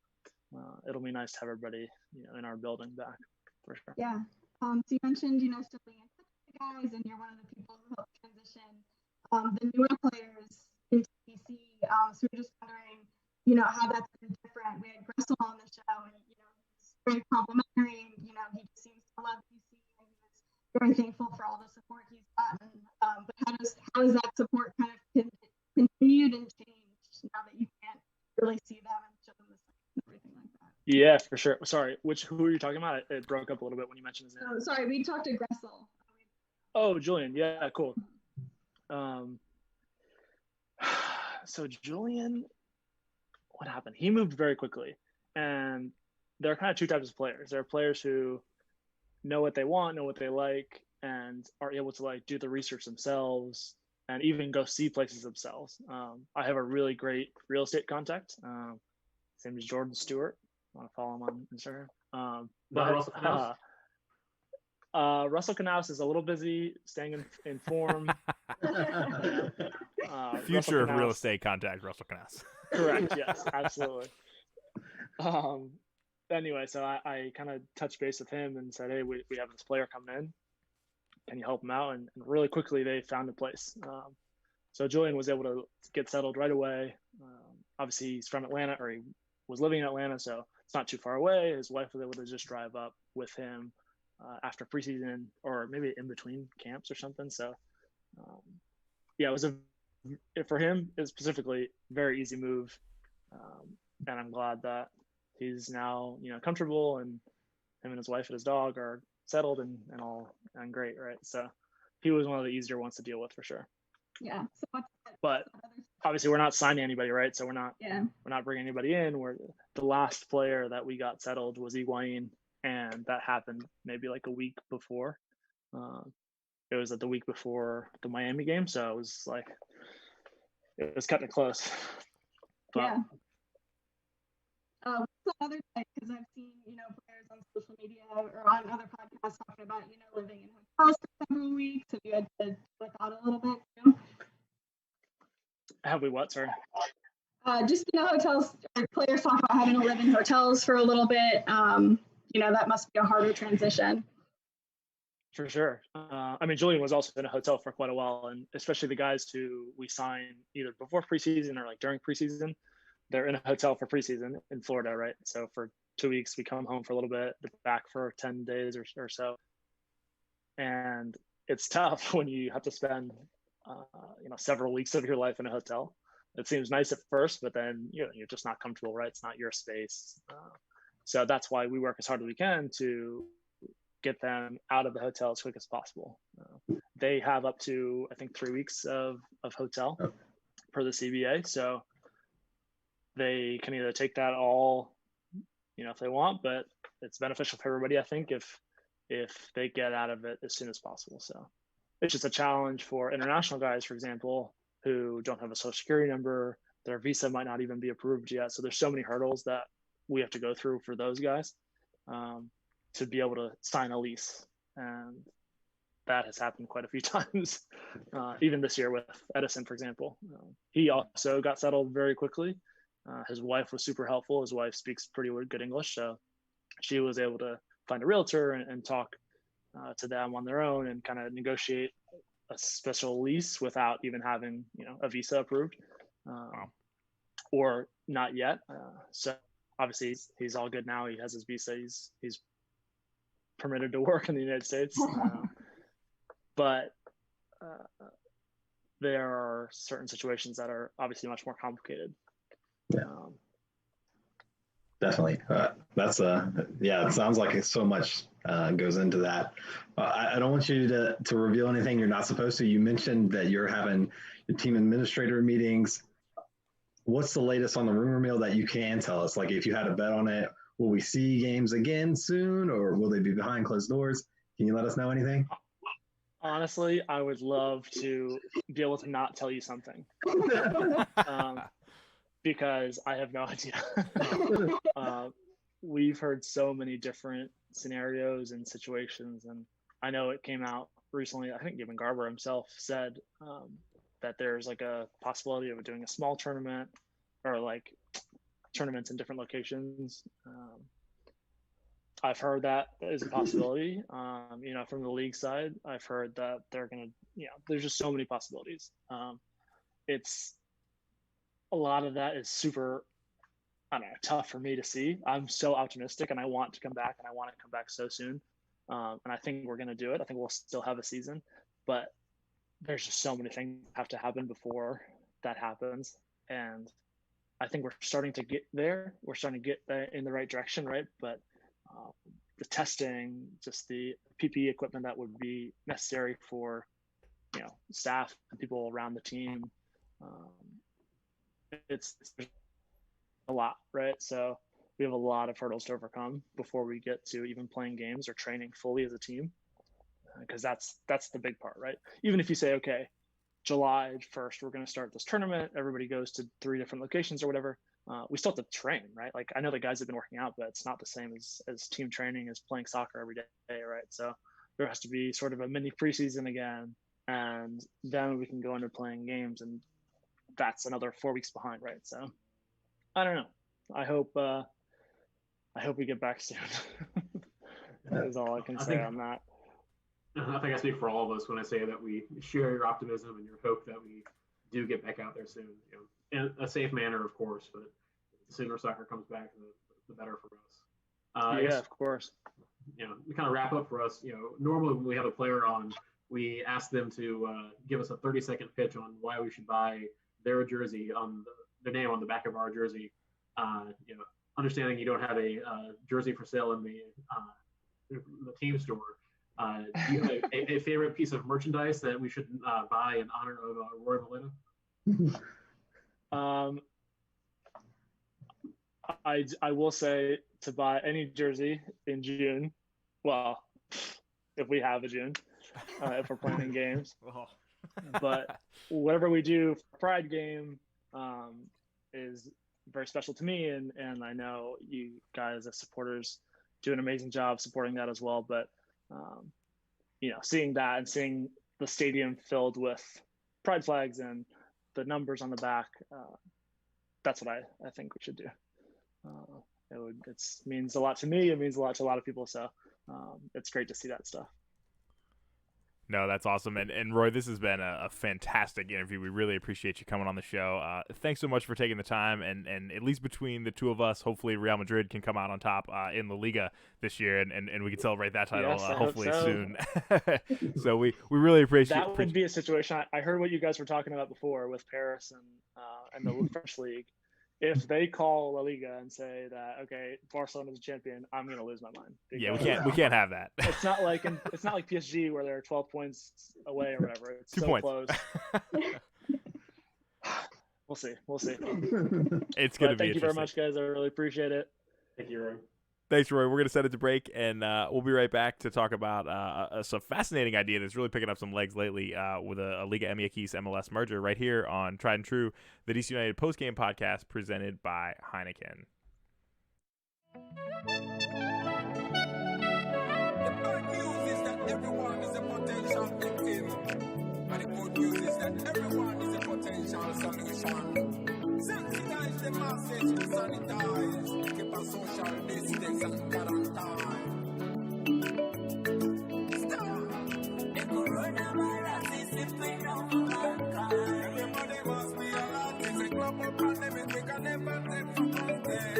it'll be nice to have everybody, you know, in our building back for sure. Yeah. So you mentioned, you know, still being in touch with the guys, and you're one of the people who helped transition the newer players into BC. So we're just wondering, you know, how that's been different. We had Gressel on the show, and you know, he's very complimentary. You know, he just seems to love BC, and he was very thankful for all the support he's gotten. But how has that support kind of continued and changed now that you can't really see them and show them the signs and everything like that? Yeah, for sure. Sorry, who are you talking about? It broke up a little bit when you mentioned his name. Oh, sorry, we talked to Gressel. Oh, Julian. Yeah, cool. So Julian, what happened? He moved very quickly, and there are kind of two types of players. There are players who know what they want, know what they like, and are able to like do the research themselves and even go see places themselves. I have a really great real estate contact. His name is Jordan Stewart. I want to follow him on Instagram. Russell Knauss is a little busy staying in form. Future real estate contact, Russell Knauss. Correct. Yes, absolutely. Anyway, so I kind of touched base with him and said, hey, we have this player coming in. Can you help him out? And really quickly, they found a place. So Julian was able to get settled right away. Obviously, he's from Atlanta, or he was living in Atlanta, so it's not too far away. His wife was able to just drive up with him after preseason, or maybe in between camps or something. So, yeah, it was for him, it's specifically very easy move. And I'm glad that he's now, you know, comfortable, and him and his wife and his dog are settled and all and great, right? So he was one of the easier ones to deal with for sure. Yeah. So but obviously we're not signing anybody, right? So we're not bringing anybody in. We're the last player that we got settled was Higuain, and that happened maybe like a week before. It was at the week before the Miami game, so it was like it was cutting it close. But, yeah. What's the other thing? Because I've seen, you know, players on social media or on other podcasts talking about, you know, living in hotels for several weeks. Have you had to deal with that a little bit too? Have we what? Sorry. Just, you know, hotels. Players talk about having to live in hotels for a little bit. You know, that must be a harder transition. For sure. I mean, Julian was also in a hotel for quite a while, and especially the guys who we sign either before preseason or like during preseason, they're in a hotel for preseason in Florida, right? So for 2 weeks, we come home for a little bit, back for 10 days or so. And it's tough when you have to spend, you know, several weeks of your life in a hotel. It seems nice at first, but then, you know, you're just not comfortable, right? It's not your space. So that's why we work as hard as we can to get them out of the hotel as quick as possible. They have up to, I think, 3 weeks of hotel per the CBA. So they can either take that all, you know, if they want, but it's beneficial for everybody, I think, if they get out of it as soon as possible. So it's just a challenge for international guys, for example, who don't have a social security number. Their visa might not even be approved yet. So there's so many hurdles that we have to go through for those guys to be able to sign a lease. And that has happened quite a few times, even this year with Edison, for example. He also got settled very quickly. His wife was super helpful. His wife speaks pretty good English, so she was able to find a realtor and talk to them on their own and kind of negotiate a special lease without even having, you know, a visa approved, or not yet. So obviously he's all good now. He has his visa. He's permitted to work in the United States, but there are certain situations that are obviously much more complicated. Definitely. That's yeah, it sounds like so much goes into that. I don't want you to reveal anything you're not supposed to. You mentioned that you're having your team administrator meetings. What's the latest on the rumor mill that you can tell us? Like, if you had a bet on it, will we see games again soon, or will they be behind closed doors? Can you let us know anything? Honestly, I would love to be able to not tell you something. Because I have no idea. We've heard so many different scenarios and situations, and I know it came out recently. I think even Garber himself said that there's like a possibility of doing a small tournament or like tournaments in different locations. I've heard that is a possibility. From the league side, I've heard that they're gonna, there's just so many possibilities. It's a lot of that is super, I don't know, tough for me to see. I'm so optimistic and I want to come back, and I want to come back so soon. And I think we're going to do it. I think we'll still have a season, but there's just so many things that have to happen before that happens. And I think we're starting to get there. We're starting to get in the right direction, right? But the testing, just the PPE equipment that would be necessary for, staff and people around the team, it's a lot, right? So we have a lot of hurdles to overcome before we get to even playing games or training fully as a team, because that's the big part, right? Even if you say, okay, July 1st, we're going to start this tournament, everybody goes to 3 different locations or whatever, we still have to train, right? Like, I know the guys have been working out, but it's not the same as team training, as playing soccer every day, right? So there has to be sort of a mini preseason again, and then we can go into playing games, and that's another 4 weeks behind, right? So I don't know. I hope we get back soon. That is all I can say on that. I think I speak for all of us when I say that we share your optimism and your hope that we do get back out there soon. In a safe manner, of course, but the sooner soccer comes back, the better for us. Yeah, of course. To kind of wrap up for us, normally when we have a player on, we ask them to give us a 30-second pitch on why we should buy their jersey, on their name on the back of our jersey. Understanding you don't have a jersey for sale in the team store, do you have a favorite piece of merchandise that we should buy in honor of Rory Molleda? I will say to buy any jersey in June. Well, if we have a June, if we're playing games. But whatever we do for Pride game is very special to me, and I know you guys as supporters do an amazing job supporting that as well. But seeing that and seeing the stadium filled with Pride flags and the numbers on the back, that's what I think we should do. It means a lot to me. It means a lot to a lot of people. So it's great to see that stuff. No, that's awesome. And Roy, this has been a fantastic interview. We really appreciate you coming on the show. Thanks so much for taking the time. And at least between the two of us, hopefully Real Madrid can come out on top in the Liga this year, and we can celebrate that title hopefully soon. So we really appreciate that. Would be a situation. I heard what you guys were talking about before with Paris and the French league. If they call La Liga and say that, okay, Barcelona is a champion, I'm going to lose my mind. Yeah, we can't have that. It's not like PSG where they're 12 points away or whatever. It's 2 so points. Close. We'll see. It's going to be. Thank you very much, guys. I really appreciate it. Thank you, Rory. Thanks, Roy. We're going to send it to break, and we'll be right back to talk about some fascinating idea that's really picking up some legs lately with a LigaMX-MLS merger right here on Tried and True, the DC United postgame podcast presented by Heineken. The bad news is that everyone is a potential victim, and the good news is that everyone is a potential solution. Sensitize the message, sanitize, keep a social distance and quarantine. Stop! The coronavirus is slipping on mankind. Everybody must be alert. It's a global pandemic we can never take for granted.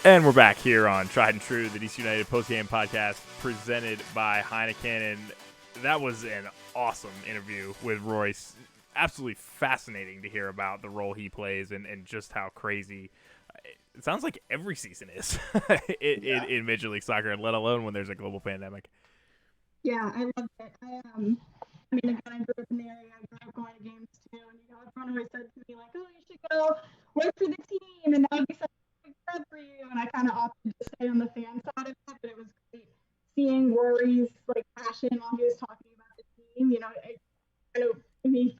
And we're back here on Tried and True, the DC United postgame podcast presented by Heineken. And that was an awesome interview with Rory. Absolutely fascinating to hear about the role he plays and just how crazy it sounds like every season is in Major League Soccer, let alone when there's a global pandemic. Yeah, I loved it. I mean, again, I grew up in the area. I grew up going to games too, and everyone always said to me like, "Oh, you should go work for the team," and that would be such a big step for you. And I kind of opted to stay on the fan side of it, but it was great seeing Rory's like passion while he was talking about the team. It kind of made me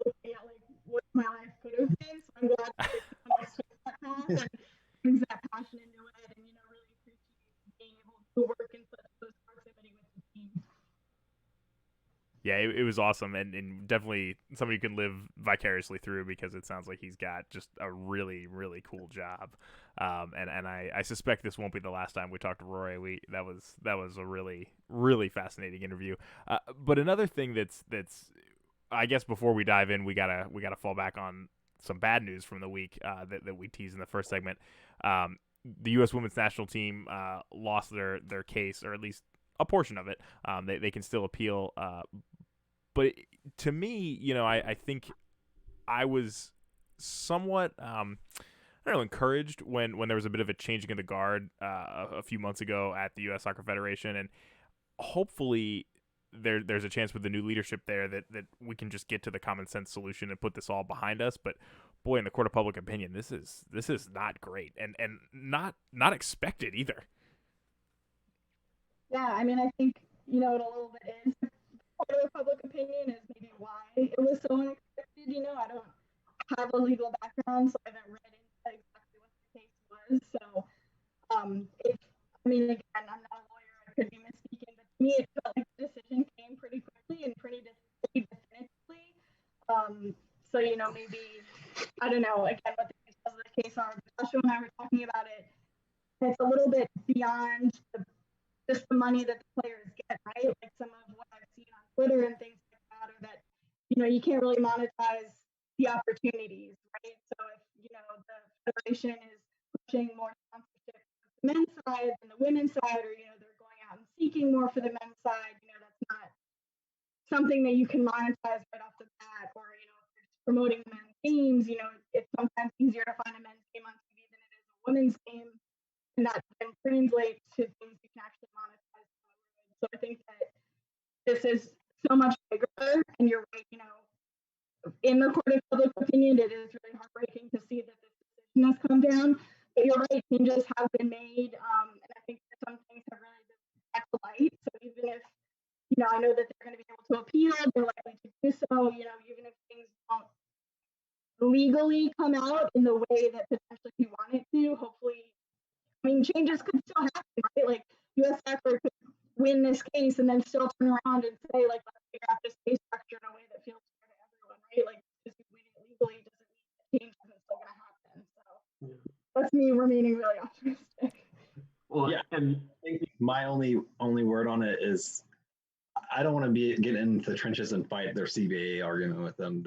looking at like what my life could have been. So I'm glad that someone else took that path and brings that passion into it, and really appreciate being able to work in such close proximity with the team. Yeah, it was awesome, and definitely somebody you can live vicariously through, because it sounds like he's got just a really, really cool job. And I suspect this won't be the last time we talk to Rory. That was a really, really fascinating interview. But another thing that's I guess before we dive in, we gotta fall back on some bad news from the week that we teased in the first segment. The U.S. Women's National Team lost their case, or at least a portion of it. They can still appeal. But to me, I think I was somewhat encouraged when there was a bit of a changing of the guard a few months ago at the U.S. Soccer Federation, and hopefully there's a chance with the new leadership there that we can just get to the common sense solution and put this all behind us. But boy, in the court of public opinion, this is not great and not expected either. Yeah, I mean, I think it a little bit is part of public opinion is maybe why it was so unexpected. I don't have a legal background, so I haven't read into exactly what the case was. So, again, I'm not a lawyer. I could be misspeaking, but to me, it felt like the decision came pretty quickly and pretty definitively. So, maybe, I don't know, again, what the details of the case are, but Joshua and I were talking about it. It's a little bit beyond just the money that the players get, right? Like some of what I've seen on Twitter and things like that, or that, you can't really monetize the opportunities, right? So if, the federation is pushing more sponsorship for the men's side than the women's side, or, they're going out and seeking more for the men's side, that's not something that you can monetize right off the bat, or, if you're just promoting the men's games, it's sometimes easier to find a men's game on TV than it is a women's game. And that then translates to things you can actually monetize. So I think that this is so much bigger, and you're right, in the court of public opinion, it is really heartbreaking to see that this decision has come down. But you're right, changes have been made, and I think that some things have really been brought to light. So even if, I know that they're going to be able to appeal, they're likely to do so, even if things don't legally come out in the way that potentially we want it to, hopefully, changes could still happen, right? Like U.S. Soccer could win this case and then still turn around and say, like, let's figure out this pay structure in a way that feels fair to everyone, right? Like, just winning it legally doesn't mean that change isn't still going to happen. So that's me remaining really optimistic. Well, Yeah, and I think my only word on it is I don't want to get into the trenches and fight their CBA argument with them.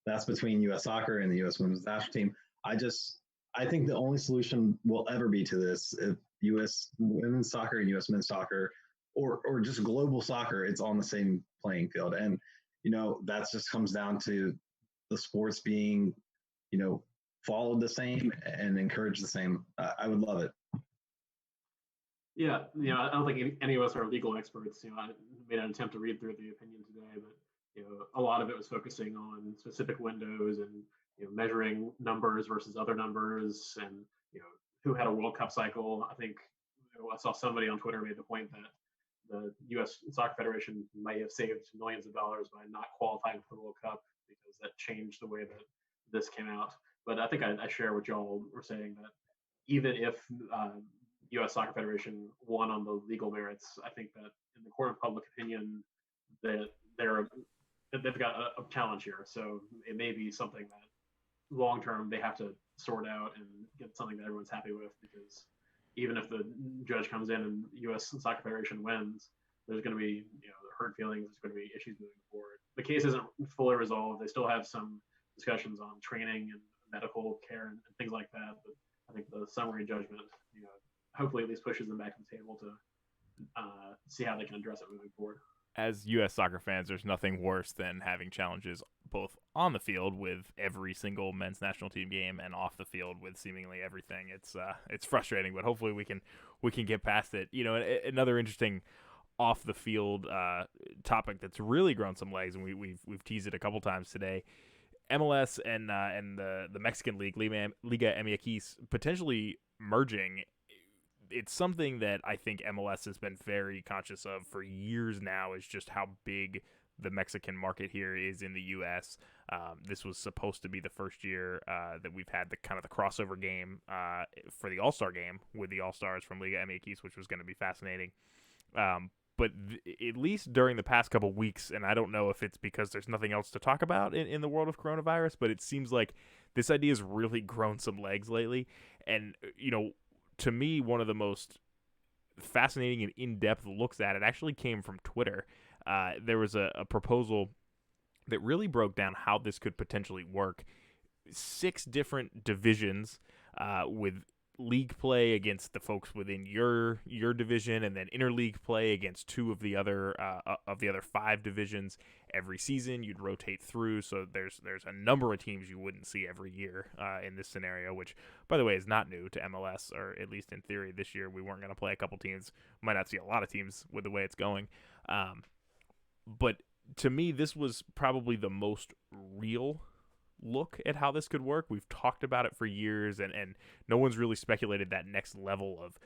That's between U.S. Soccer and the U.S. Women's National Team. I think the only solution will ever be to this if U.S. Women's Soccer and U.S. Men's Soccer, or just global soccer, it's on the same playing field. And, that just comes down to the sports being, followed the same and encouraged the same. I would love it. yeah, I don't think any of us are legal experts. I made an attempt to read through the opinion today, but a lot of it was focusing on specific windows and measuring numbers versus other numbers, and who had a World Cup cycle. I think I saw somebody on Twitter made the point that the U.S. Soccer Federation might have saved millions of dollars by not qualifying for the World Cup, because that changed the way that this came out. But I think I share what y'all were saying, that even if U.S. Soccer Federation won on the legal merits, I think that in the court of public opinion, that they've got a challenge here. So it may be something that long term they have to sort out and get something that everyone's happy with, because even if the judge comes in and U.S. Soccer Federation wins, there's going to be hurt feelings. There's going to be issues moving forward. The case isn't fully resolved. They still have some discussions on training and medical care and things like that. But I I think the summary judgment, hopefully at least pushes them back to the table to see how they can address it moving forward. As U.S. soccer fans, there's nothing worse than having challenges both on the field with every single men's national team game and off the field with seemingly everything. It's frustrating, but hopefully we can get past it. Another interesting off the field topic that's really grown some legs, and we've teased it a couple times today. MLS and the Mexican league, LigaMX, potentially merging. It's something that I think MLS has been very conscious of for years now, is just how big the Mexican market here is in the U.S. This was supposed to be the first year that we've had the crossover game for the All-Star game with the All-Stars from LigaMX, which was going to be fascinating. But at least during the past couple weeks, and I don't know if it's because there's nothing else to talk about in the world of coronavirus, but it seems like this idea has really grown some legs lately. And, to me, one of the most fascinating and in-depth looks at it actually came from Twitter. There was a proposal that really broke down how this could potentially work. 6 different divisions with league play against the folks within your division, and then interleague play against 2 of the other 5 divisions every season. You'd rotate through, so there's a number of teams you wouldn't see every year in this scenario, which, by the way, is not new to MLS, or at least in theory. This year we weren't going to play a couple teams. Might not see a lot of teams with the way it's going, but to me, this was probably the most real look at how this could work. We've talked about it for years, and no one's really speculated that next level of,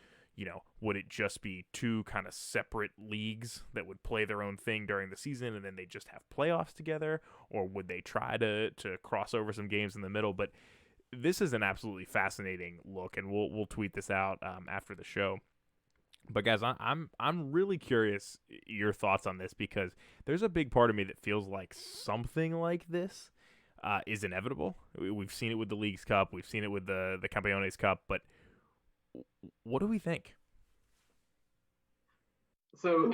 would it just be 2 kind of separate leagues that would play their own thing during the season and then they just have playoffs together, or would they try to cross over some games in the middle? But this is an absolutely fascinating look, and we'll tweet this out after the show. But guys, I'm really curious your thoughts on this, because there's a big part of me that feels like something like this is inevitable. We've seen it with the Leagues Cup. We've seen it with the Campeones Cup. But what do we think? So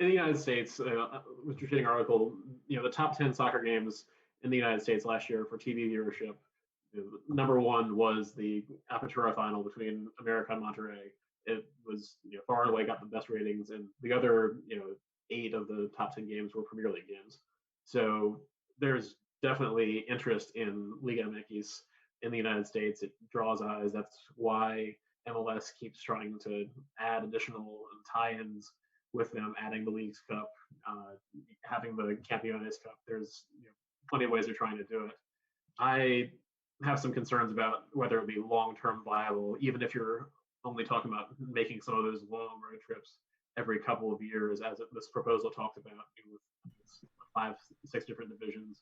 in the United States, with your reading article, the top 10 soccer games in the United States last year for TV viewership, number 1 was the Apertura final between America and Monterrey. It was far and away got the best ratings, and the other 8 of the top 10 games were Premier League games. So there's definitely interest in LigaMX in the United States. It draws eyes. That's why MLS keeps trying to add additional tie-ins with them, adding the Leagues Cup, having the Campeones Cup. There's plenty of ways they're trying to do it. I have some concerns about whether it would be long-term viable, even if you're only talking about making some of those long road trips every couple of years, as this proposal talked about, with 5-6 different divisions.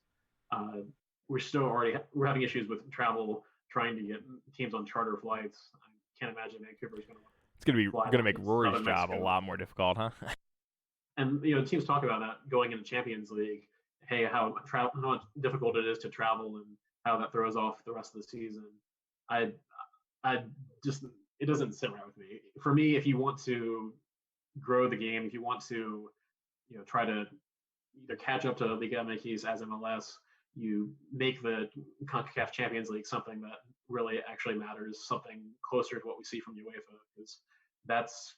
We're having issues with travel, trying to get teams on charter flights. I can't imagine Vancouver's going to. It's going to make Rory's job a lot more difficult, huh? And teams talk about that going into Champions League. Hey, how much difficult it is to travel, and how that throws off the rest of the season. I just, it doesn't sit right with me. For me, if you want to grow the game, if you want to, try to either catch up to LigaMX as MLS, you make the CONCACAF Champions League something that really actually matters, something closer to what we see from UEFA, because that's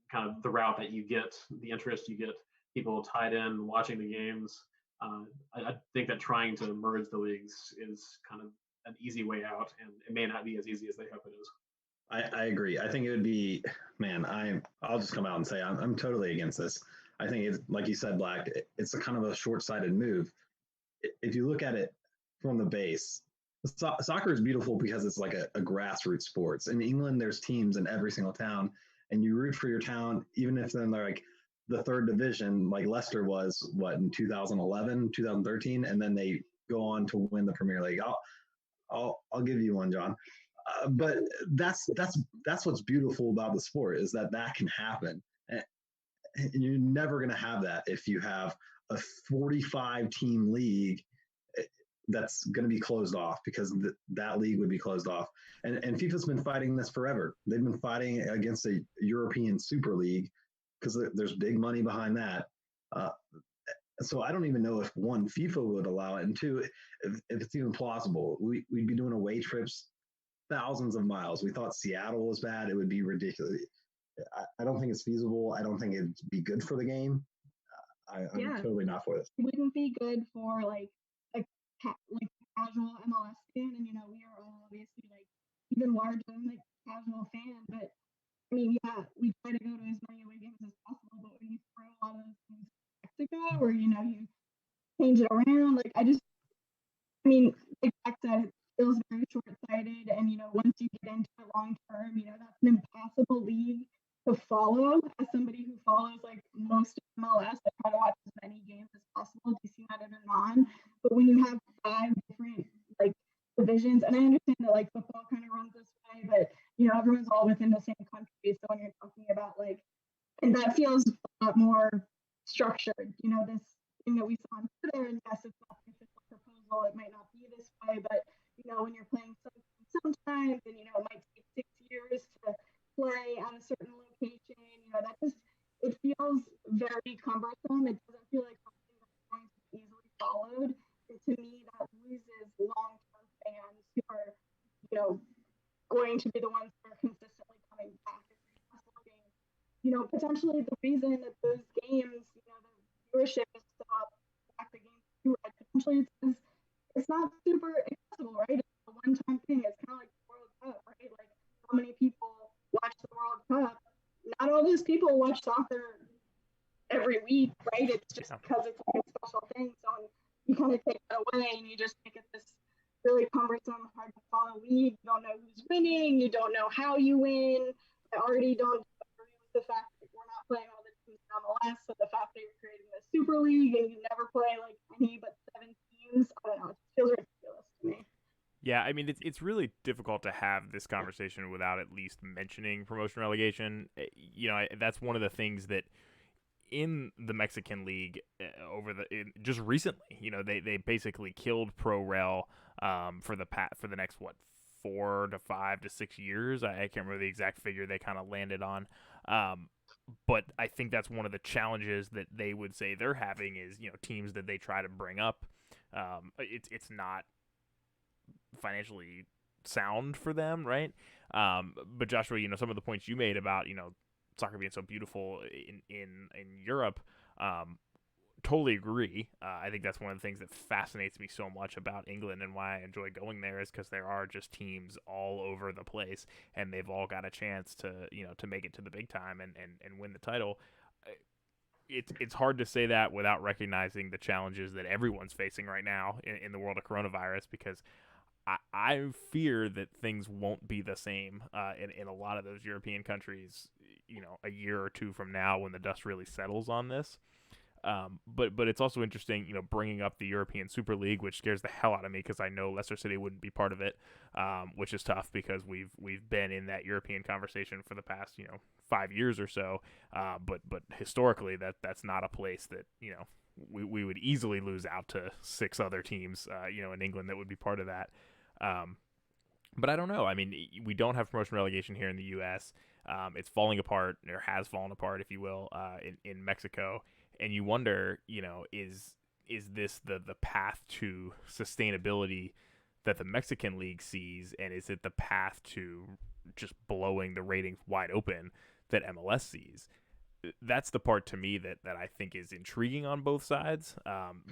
kind of the route that you get, the interest you get, people tied in watching the games. I think that trying to merge the leagues is kind of an easy way out, and it may not be as easy as they hope it is. I agree. I think it would be, man, I'll just come out and say I'm totally against this. I think it's, like you said, Black, it's a kind of a short-sighted move. If you look at it from the base, soccer is beautiful because it's like a grassroots sports. In England, there's teams in every single town, and you root for your town, even if they're like the 3rd division, like Leicester was, in 2011, 2013, and then they go on to win the Premier League. I'll give you one, John. But that's what's beautiful about the sport, is that can happen. And you're never going to have that if you have a 45-team league that's going to be closed off, because that league would be closed off. And FIFA's been fighting this forever. They've been fighting against a European Super League because there's big money behind that. So I don't even know if, 1, FIFA would allow it, and 2, if it's even plausible. We'd be doing away trips thousands of miles. We thought Seattle was bad. It would be ridiculous. I don't think it's feasible. I don't think it'd be good for the game. I'm totally not for this. It wouldn't be good for like a casual MLS fan, and we are all obviously like even larger than like casual fan. But I mean, yeah, we try to go to as many away games as possible. But when you throw a lot of those things to Mexico, or you change it around, like like Jack said, it feels very short-sighted, and once you get into it long term, that's an impossible league to follow. As somebody who follows like most of MLS, I try to watch as many games as possible, DC United or non. But when you have 5 different like divisions, and I understand that like football kind of runs this way, but everyone's all within the same country. So when you're talking about like, and that feels a lot more structured. This thing that we saw on Twitter, and yes, it's not the official proposal. It might not be this way, but when you're playing sometimes, and it might take 6 years to play at a certain location, that just, it feels very cumbersome. It doesn't feel like something that's going to be easily followed. And to me, that loses long-term fans who are, going to be the ones that are consistently coming back every game. Potentially the reason that those games, the viewership is so up, back the games too, right? Potentially it's because it's not super accessible, right? It's a one-time thing. It's kind of like the World Cup, right? Like how many people watch the World Cup? Not all those people watch soccer every week, right? It's just because it's like a special thing. So you kind of take that away and you just make it this really cumbersome, hard to follow league. You don't know who's winning. You don't know how you win. I already don't agree with the fact that we're not playing all the teams in MLS. So the fact that you're creating the Super League and you never play like any but 7 teams, I don't know. It feels ridiculous to me. Yeah, I mean, it's really difficult to have this conversation without at least mentioning promotion relegation. That's one of the things that in the Mexican League just recently, they basically killed Pro Rel for the next 4 to 5 to 6 years. I can't remember the exact figure they kind of landed on. But I think that's one of the challenges that they would say they're having is, teams that they try to bring up. It's not financially sound for them, right? But Joshua, some of the points you made about, soccer being so beautiful in Europe, totally agree. I think that's one of the things that fascinates me so much about England and why I enjoy going there is because there are just teams all over the place and they've all got a chance to make it to the big time and win the title. It's hard to say that without recognizing the challenges that everyone's facing right now in the world of coronavirus, because I fear that things won't be the same in a lot of those European countries, a year or two from now when the dust really settles on this. But it's also interesting, bringing up the European Super League, which scares the hell out of me because I know Leicester City wouldn't be part of it, which is tough because we've been in that European conversation for the past 5 years or so. But historically, that's not a place that we would easily lose out to 6 other teams in England that would be part of that. But I don't know. I mean, we don't have promotion relegation here in the U.S. It's falling apart, or has fallen apart, if you will, in Mexico. And you wonder, is this the path to sustainability that the Mexican League sees, and is it the path to just blowing the ratings wide open that MLS sees? That's the part to me that I think is intriguing on both sides.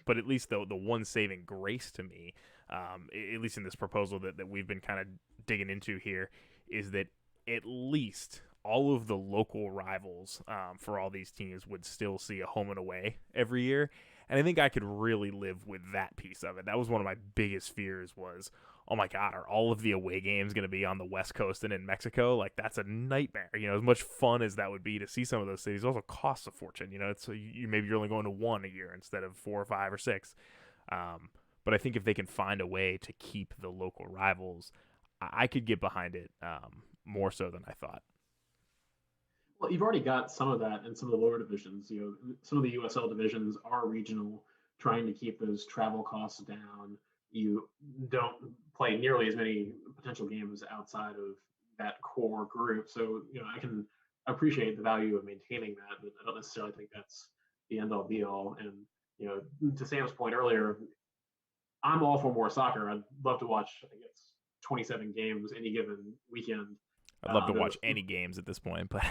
But at least the one saving grace to me, at least in this proposal that we've been kind of digging into here, is that at least all of the local rivals for all these teams would still see a home and away every year. And I think I could really live with that piece of it. That was one of my biggest fears was, oh my God, are all of the away games going to be on the West Coast and in Mexico? Like, that's a nightmare. As much fun as that would be to see some of those cities, it also costs a fortune. It's maybe you're only going to 1 a year instead of 4 or 5 or 6. But I think if they can find a way to keep the local rivals, I could get behind it more so than I thought. Well, you've already got some of that in some of the lower divisions. Some of the USL divisions are regional, trying to keep those travel costs down. You don't play nearly as many potential games outside of that core group. So, I can appreciate the value of maintaining that, but I don't necessarily think that's the end all be all. And, to Sam's point earlier, I'm all for more soccer. I'd love to watch, I think it's 27 games any given weekend. I'd love to watch any games at this point, but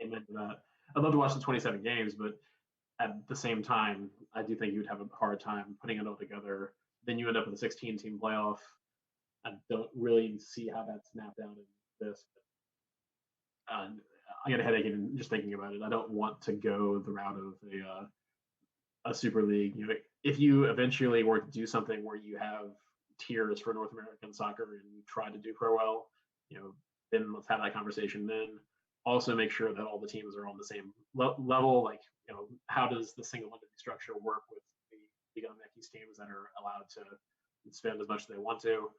amen to that. I'd love to watch the 27 games, but at the same time, I do think you'd have a hard time putting it all together. Then you end up with a 16-team playoff. I don't really see how that's snapped down in this. I get a headache even just thinking about it. I don't want to go the route of a Super League. You know, if you eventually were to do something where you have tiers for North American soccer and you try to do pro well, you know, then let's have that conversation then. Also make sure that all the teams are on the same level. Like, you know, how does the single entity structure work with the LigaMX teams that are allowed to spend as much as they want to?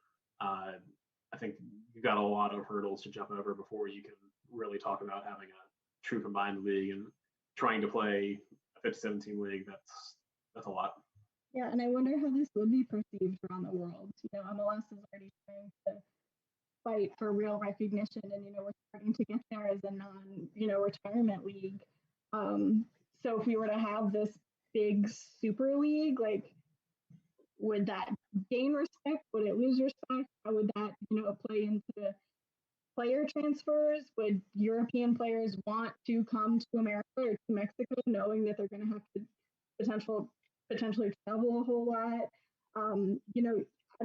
I think you've got a lot of hurdles to jump over before you can really talk about having a true combined league, and trying to play a 57-team league. That's a lot. Yeah, and I wonder how this would be perceived around the world. You know, MLS is already trying to fight for real recognition, and you know, we're starting to get there as a retirement league. So if we were to have this big super league, like, would that gain respect? Would it lose respect? How would that, play into player transfers? Would European players want to come to America or to Mexico, knowing that they're going to have to potentially travel a whole lot? I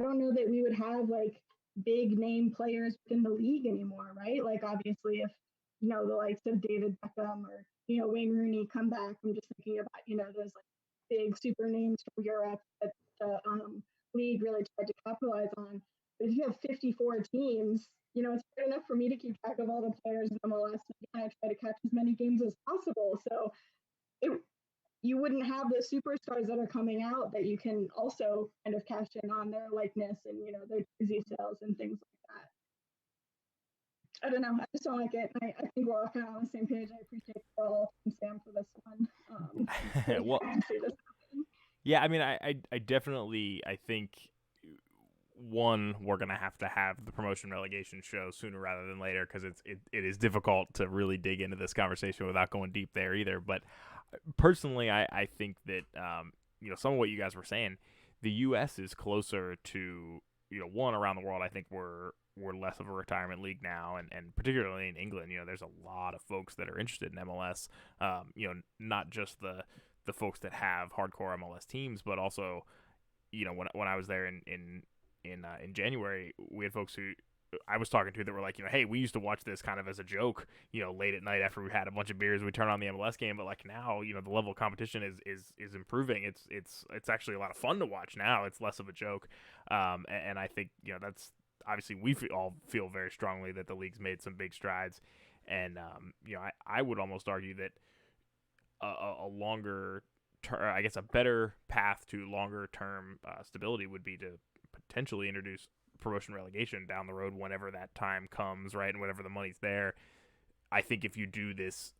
don't know that we would have like big name players in the league anymore, right? Like, obviously, if the likes of David Beckham or Wayne Rooney come back, I'm just thinking about those like big super names from Europe that the league really tried to capitalize on. But if you have 54 teams, it's hard enough for me to keep track of all the players in MLS. And I try to catch as many games as possible. So you wouldn't have the superstars that are coming out that you can also kind of cash in on their likeness and, their jersey sales and things like that. I don't know. I just don't like it. I think we're all kind of on the same page. I appreciate all from Sam for this one. Well, yeah, I mean, I definitely, I think, one, we're going to have the promotion relegation show sooner rather than later, because it is difficult to really dig into this conversation without going deep there either. But personally, I think that, some of what you guys were saying, the U.S. is closer to, one, around the world. I think we're less of a retirement league now, and particularly in England, there's a lot of folks that are interested in MLS, not just the folks that have hardcore MLS teams, but also, when I was there in January, we had folks who I was talking to that were like, hey, we used to watch this kind of as a joke, late at night after we had a bunch of beers, we turn on the MLS game, but like now, the level of competition is improving. It's actually a lot of fun to watch now. It's less of a joke. And I think, that's obviously we all feel very strongly that the league's made some big strides. And, I would almost argue that a longer term, I guess a better path to longer term stability would be to potentially introduce promotion relegation down the road whenever that time comes, right? And whenever the money's there. I think if you do this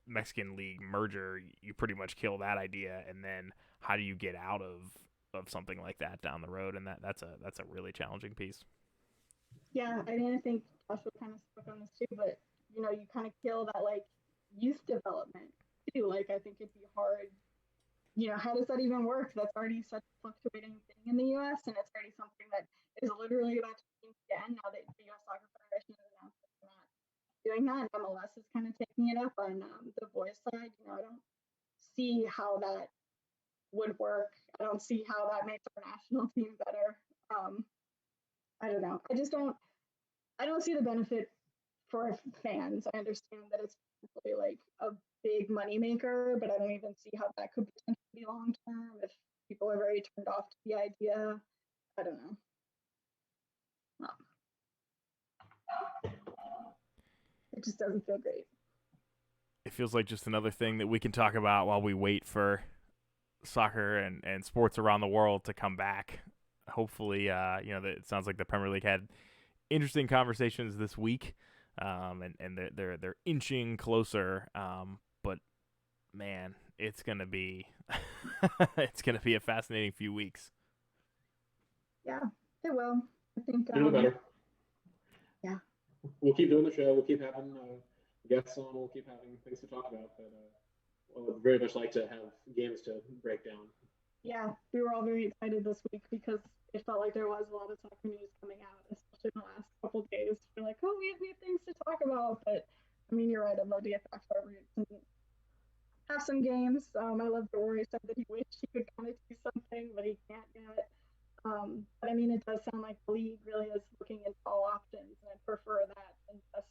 Mexican league merger, you pretty much kill that idea. And then how do you get out of something like that down the road? And that's a really challenging piece. Yeah, I mean, I think Joshua kind of spoke on this too, but you kind of kill that like youth development too. Like, I think it'd be hard. How does that even work? That's already such a fluctuating thing in the U.S., and it's already something that is literally about to change again now that the U.S. Soccer Federation has announced that they're not doing that. MLS is kind of taking it up on the boys' side. I don't see how that would work. I don't see how that makes our national team better. I don't know. I don't see the benefit for fans. I understand that it's really like a big moneymaker, but I don't even see how that could potentially be long term if people are very turned off to the idea. I don't know. It just doesn't feel great. It feels like just another thing that we can talk about while we wait for soccer and sports around the world to come back. Hopefully, it sounds like the Premier League had interesting conversations this week, and they're inching closer. But man, it's gonna be a fascinating few weeks. Yeah, it will. I think it'll be better. Yeah. We'll keep doing the show. We'll keep having guests on. We'll keep having things to talk about. But I would very much like to have games to break down. Yeah, we were all very excited this week because it felt like there was a lot of soccer news coming out, especially in the last couple of days. We're like, oh, we have new things to talk about. But I mean, you're right. I'd love to get back to our roots and have some games. I love that Rory said that he wished he could kind of do something, but he can't yet. But I mean, it does sound like the league really is looking into all options, and I prefer that than just,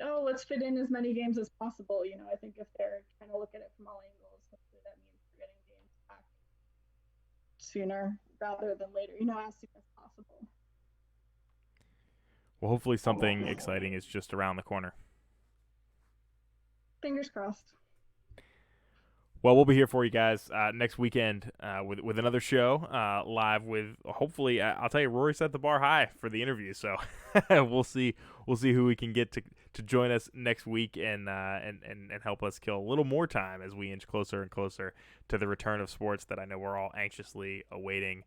oh, let's fit in as many games as possible. I think if they're trying to look at it from all angles, hopefully that means we're getting games back sooner rather than later, as soon as possible. Well, hopefully something exciting is just around the corner. Fingers crossed. Well, we'll be here for you guys next weekend with another show live with hopefully I'll tell you, Rory set the bar high for the interview, so we'll see who we can get to join us next week and help us kill a little more time as we inch closer and closer to the return of sports that I know we're all anxiously awaiting.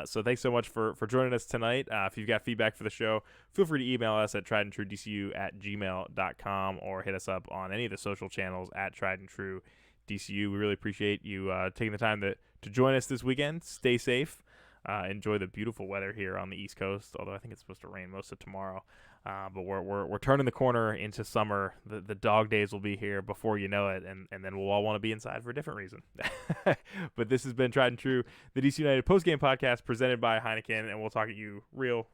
So thanks so much for joining us tonight. If you've got feedback for the show, feel free to email us at triedandtruedcu@gmail.com or hit us up on any of the social channels at triedandtruedcu. DCU. We really appreciate you taking the time to join us this weekend. Stay safe. Enjoy the beautiful weather here on the East Coast, although I think it's supposed to rain most of tomorrow. But we're turning the corner into summer. The dog days will be here before you know it, and then we'll all want to be inside for a different reason. But this has been Tried and True, the DC United postgame podcast presented by Heineken, and we'll talk to you real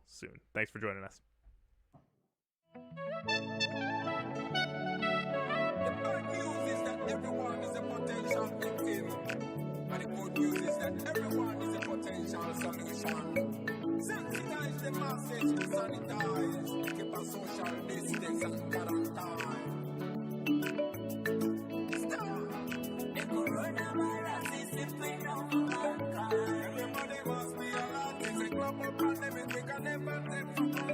soon. Thanks for joining us. Everyone is a potential victim, and the good news is that everyone is a potential solution. Sensitize the message, sanitize, keep a social distance and quarantine. Stop! The coronavirus is simply no mankind. Everybody must be alert. It's a global pandemic, we can never take for granted.